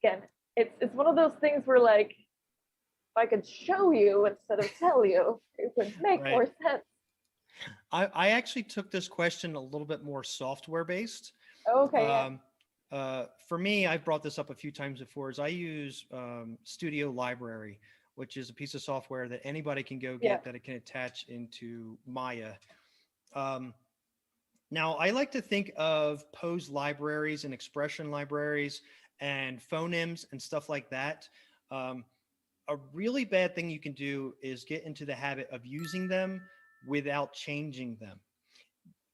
Again, it's one of those things where like if I could show you instead of tell you, it would make Right. more sense. I actually took this question a little bit more software based. Okay, yeah, Um, for me, I've brought this up a few times before, is I use Studio Library, which is a piece of software that anybody can go yeah, get that it can attach into Maya. Um, Now, I like to think of pose libraries and expression libraries and phonemes and stuff like that. Um, a really bad thing you can do is get into the habit of using them without changing them.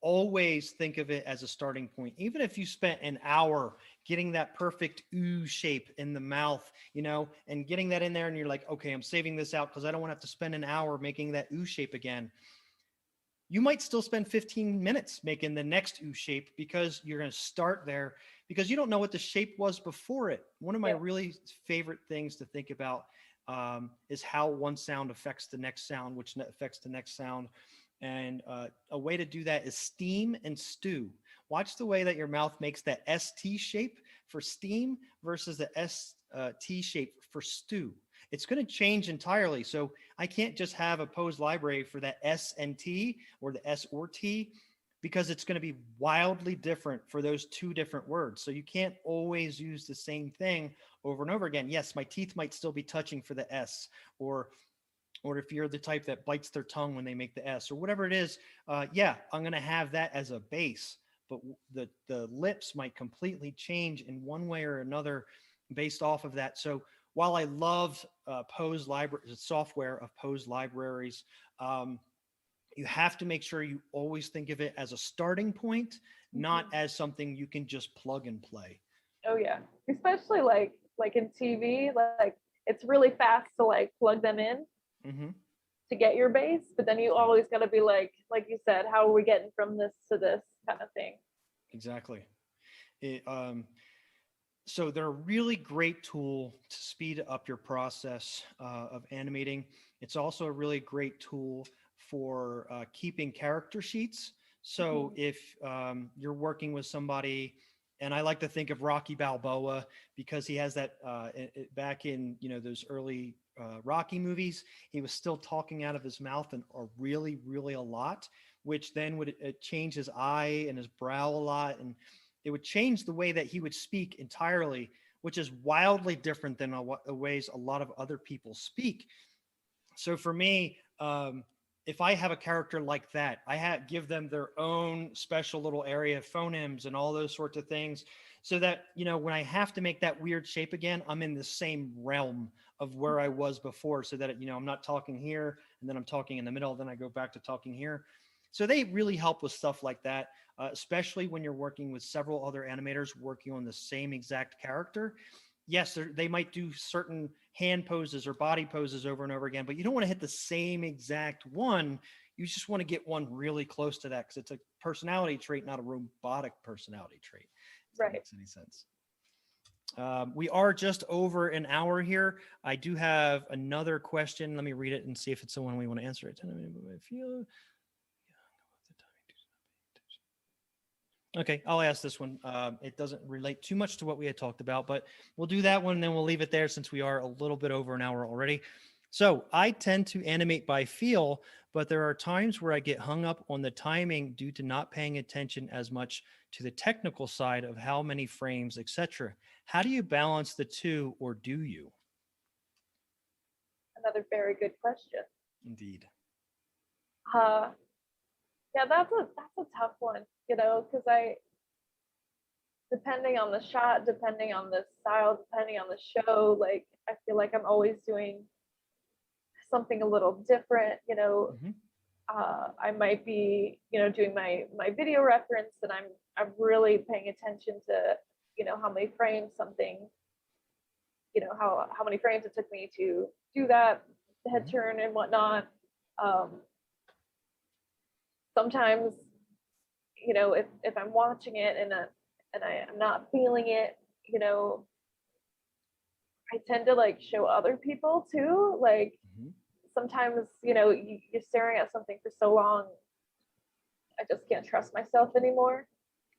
Always think of it as a starting point. Even if you spent an hour getting that perfect ooh shape in the mouth, and getting that in there, and you're like, okay, I'm saving this out because I don't want to have to spend an hour making that ooh shape again. You might still spend 15 minutes making the next ooh shape because you're going to start there because you don't know what the shape was before it. One of my yeah. really favorite things to think about is how one sound affects the next sound, which affects the next sound. And a way to do that is steam and stew. Watch the way that your mouth makes that ST shape for steam versus the ST shape for stew. It's going to change entirely. So I can't just have a pose library for that S and T or the S or T because it's going to be wildly different for those two different words. So you can't always use the same thing over and over again. Yes, my teeth might still be touching for the S, or if you're the type that bites their tongue when they make the S or whatever it is, yeah, I'm going to have that as a base. But the lips might completely change in one way or another based off of that. So while I love Pose library software of Pose libraries, um, you have to make sure you always think of it as a starting point, not Mhm. as something you can just plug and play. Oh yeah, especially like in TV, like it's really fast to like plug them in Hmm. to get your base, but then you Yeah, always got to be like you said, how are we getting from this to this kind of thing? exactly. It, so they're a really great tool to speed up your process of animating. It's also a really great tool for keeping character sheets. So Mhm. if you're working with somebody, and I like to think of Rocky Balboa because he has that back in those early Rocky movies, he was still talking out of his mouth and really, really a lot, which then would change his eye and his brow a lot, and it would change the way that he would speak entirely, which is wildly different than the ways a lot of other people speak. So for me, if I have a character like that, give them their own special little area of phonemes and all those sorts of things, so that when I have to make that weird shape again, I'm in the same realm of where I was before, so that I'm not talking here and then I'm talking in the middle, then I go back to talking here. So they really help with stuff like that, especially when you're working with several other animators working on the same exact character. Yes, they might do certain hand poses or body poses over and over again, but you don't want to hit the same exact one. You just want to get one really close to that because it's a personality trait, not a robotic personality trait, if that Right. makes any sense. We are just over an hour here. I do have another question. Let me read it and see if it's the one we want to answer it. Okay, I'll ask this one. It doesn't relate too much to what we had talked about, but we'll do that one and then we'll leave it there since we are a little bit over an hour already. So I tend to animate by feel, but there are times where I get hung up on the timing due to not paying attention as much to the technical side of how many frames, etc. How do you balance the two, or do you? Another very good question. Indeed. Uh, yeah, that's a tough one, because I depending on the shot, depending on the style, depending on the show, like I feel like I'm always doing something a little different. Hmm. I might be, doing my video reference, and I'm really paying attention to, how many frames something, how many frames it took me to do that head Hmm. turn and whatnot. Um, Sometimes, if I'm watching it and I'm not feeling it, you know, I tend to like show other people too. Like Hmm. sometimes, you're staring at something for so long, I just can't trust myself anymore.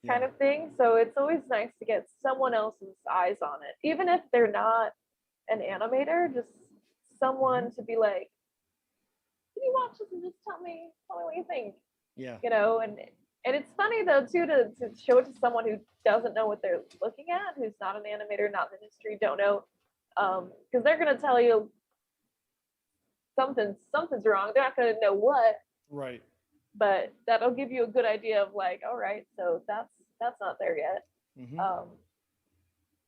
Yeah. kind of thing. So it's always nice to get someone else's eyes on it, even if they're not an animator, just Hmm. someone to be like, can you watch this and just tell me what you think, Yeah. you know? And it's funny though too to show it to someone who doesn't know what they're looking at, who's not an animator, not in the industry, don't know, because they're gonna tell you something's wrong. They're not gonna know what, Right. but that'll give you a good idea of like, all right, so that's not there yet. Hmm. Um,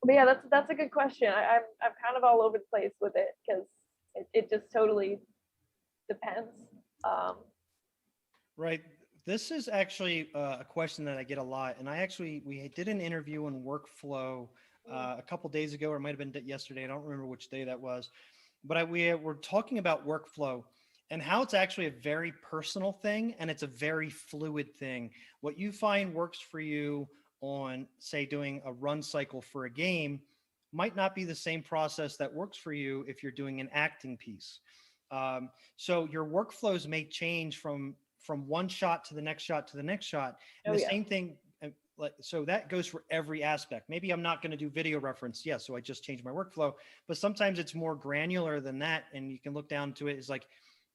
but yeah, that's a good question. I'm kind of all over the place with it because it just totally depends. Um, Right. This is actually a question that I get a lot, and we did an interview on workflow a couple days ago, or it might have been yesterday. I don't remember which day that was, but we were talking about workflow and how it's actually a very personal thing, and it's a very fluid thing. What you find works for you on, say, doing a run cycle for a game might not be the same process that works for you if you're doing an acting piece. So your workflows may change from one shot to the next shot to the next shot, and oh the yeah, same thing. So that goes for every aspect. Maybe I'm not going to do video reference, yes, so I just changed my workflow. But sometimes it's more granular than that, and you can look down to it. It's like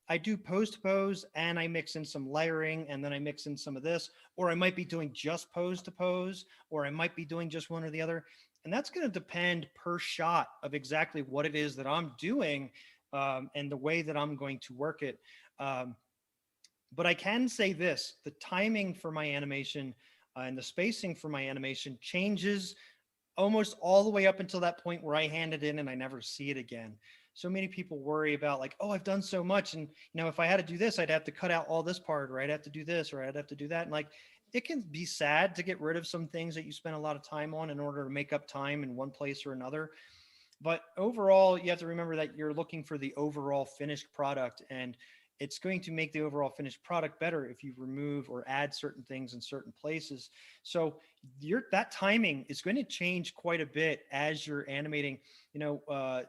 I do pose to pose, and I mix in some layering, and then I mix in some of this, or I might be doing just pose to pose, or I might be doing just one or the other. And that's going to depend per shot of exactly what it is that I'm doing, and the way that I'm going to work it. Um, but I can say this: the timing for my animation and the spacing for my animation changes almost all the way up until that point where I hand it in and I never see it again. So many people worry about like, oh, I've done so much, and if I had to do this, I'd have to cut out all this part, or I'd have to do this, or I'd have to do that. And like, it can be sad to get rid of some things that you spend a lot of time on in order to make up time in one place or another. But overall, you have to remember that you're looking for the overall finished product, and it's going to make the overall finished product better if you remove or add certain things in certain places. So that timing is going to change quite a bit as you're animating. You know,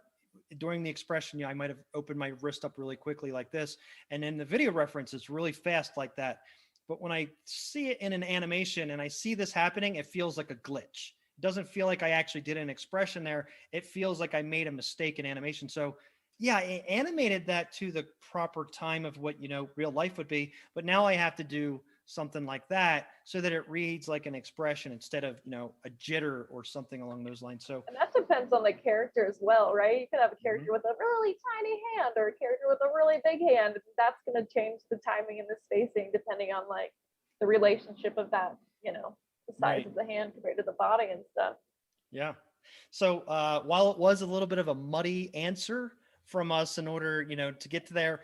during the expression, I might have opened my wrist up really quickly like this, and in the video reference, it's really fast like that. But when I see it in an animation and I see this happening, it feels like a glitch. It doesn't feel like I actually did an expression there. It feels like I made a mistake in animation. So yeah, I animated that to the proper time of what, real life would be. But now I have to do something like that so that it reads like an expression instead of, a jitter or something along those lines. So, and that depends on the character as well, right? You could have a mhm, character with a really tiny hand or a character with a really big hand. That's going to change the timing and the spacing depending on like the relationship of that, the size right. of the hand compared to the body and stuff. Yeah. So while it was a little bit of a muddy answer from us in order, to get to there,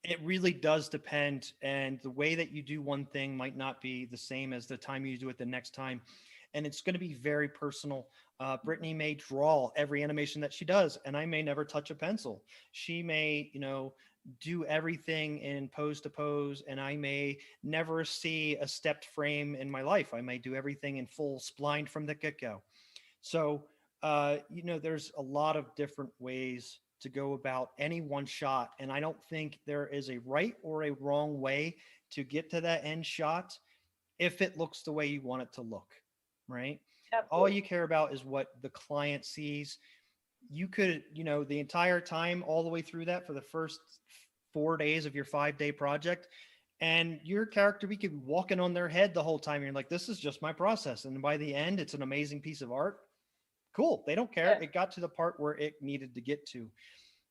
it really does depend. And the way that you do one thing might not be the same as the time you do it the next time. And it's going to be very personal. Brittany may draw every animation that she does, and I may never touch a pencil. She may, do everything in pose to pose, and I may never see a stepped frame in my life. I may do everything in full spline from the get go. So, there's a lot of different ways to go about any one shot. And I don't think there is a right or a wrong way to get to that end shot if it looks the way you want it to look, right? All Absolutely. you care about is what the client sees. You could, the entire time, all the way through that for the first 4 days of your 5-day project, and your character be could walking on their head the whole time. You're like, this is just my process. And by the end, it's an amazing piece of art. Cool. They don't care. Yeah. It got to the part where it needed to get to.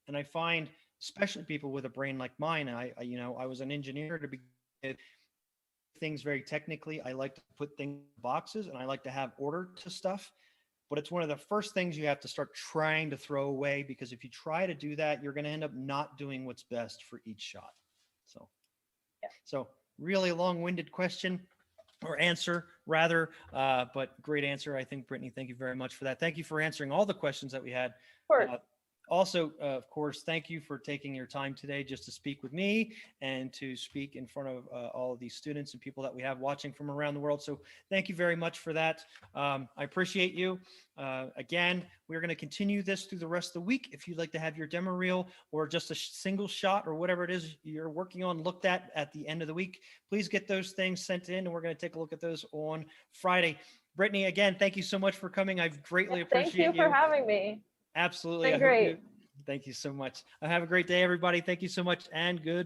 And I find, especially people with a brain like mine, I was an engineer to begin with, things very technically. I like to put things in boxes, and I like to have order to stuff. But it's one of the first things you have to start trying to throw away, because if you try to do that, you're going to end up not doing what's best for each shot. So, Yeah. so really long-winded question, or answer rather, but great answer. I think, Brittany, thank you very much for that. Thank you for answering all the questions that we had. Of course. Uh, Also, of course, thank you for taking your time today just to speak with me and to speak in front of all of these students and people that we have watching from around the world. So thank you very much for that. I appreciate you. Again, we're going to continue this through the rest of the week. If you'd like to have your demo reel or just a single shot or whatever it is you're working on looked at the end of the week, please get those things sent in, and we're going to take a look at those on Friday. Brittany, again, thank you so much for coming. I greatly appreciate you. Thank you for having me. Absolutely. Been great. Thank you so much. Have a great day, everybody. Thank you so much, and good.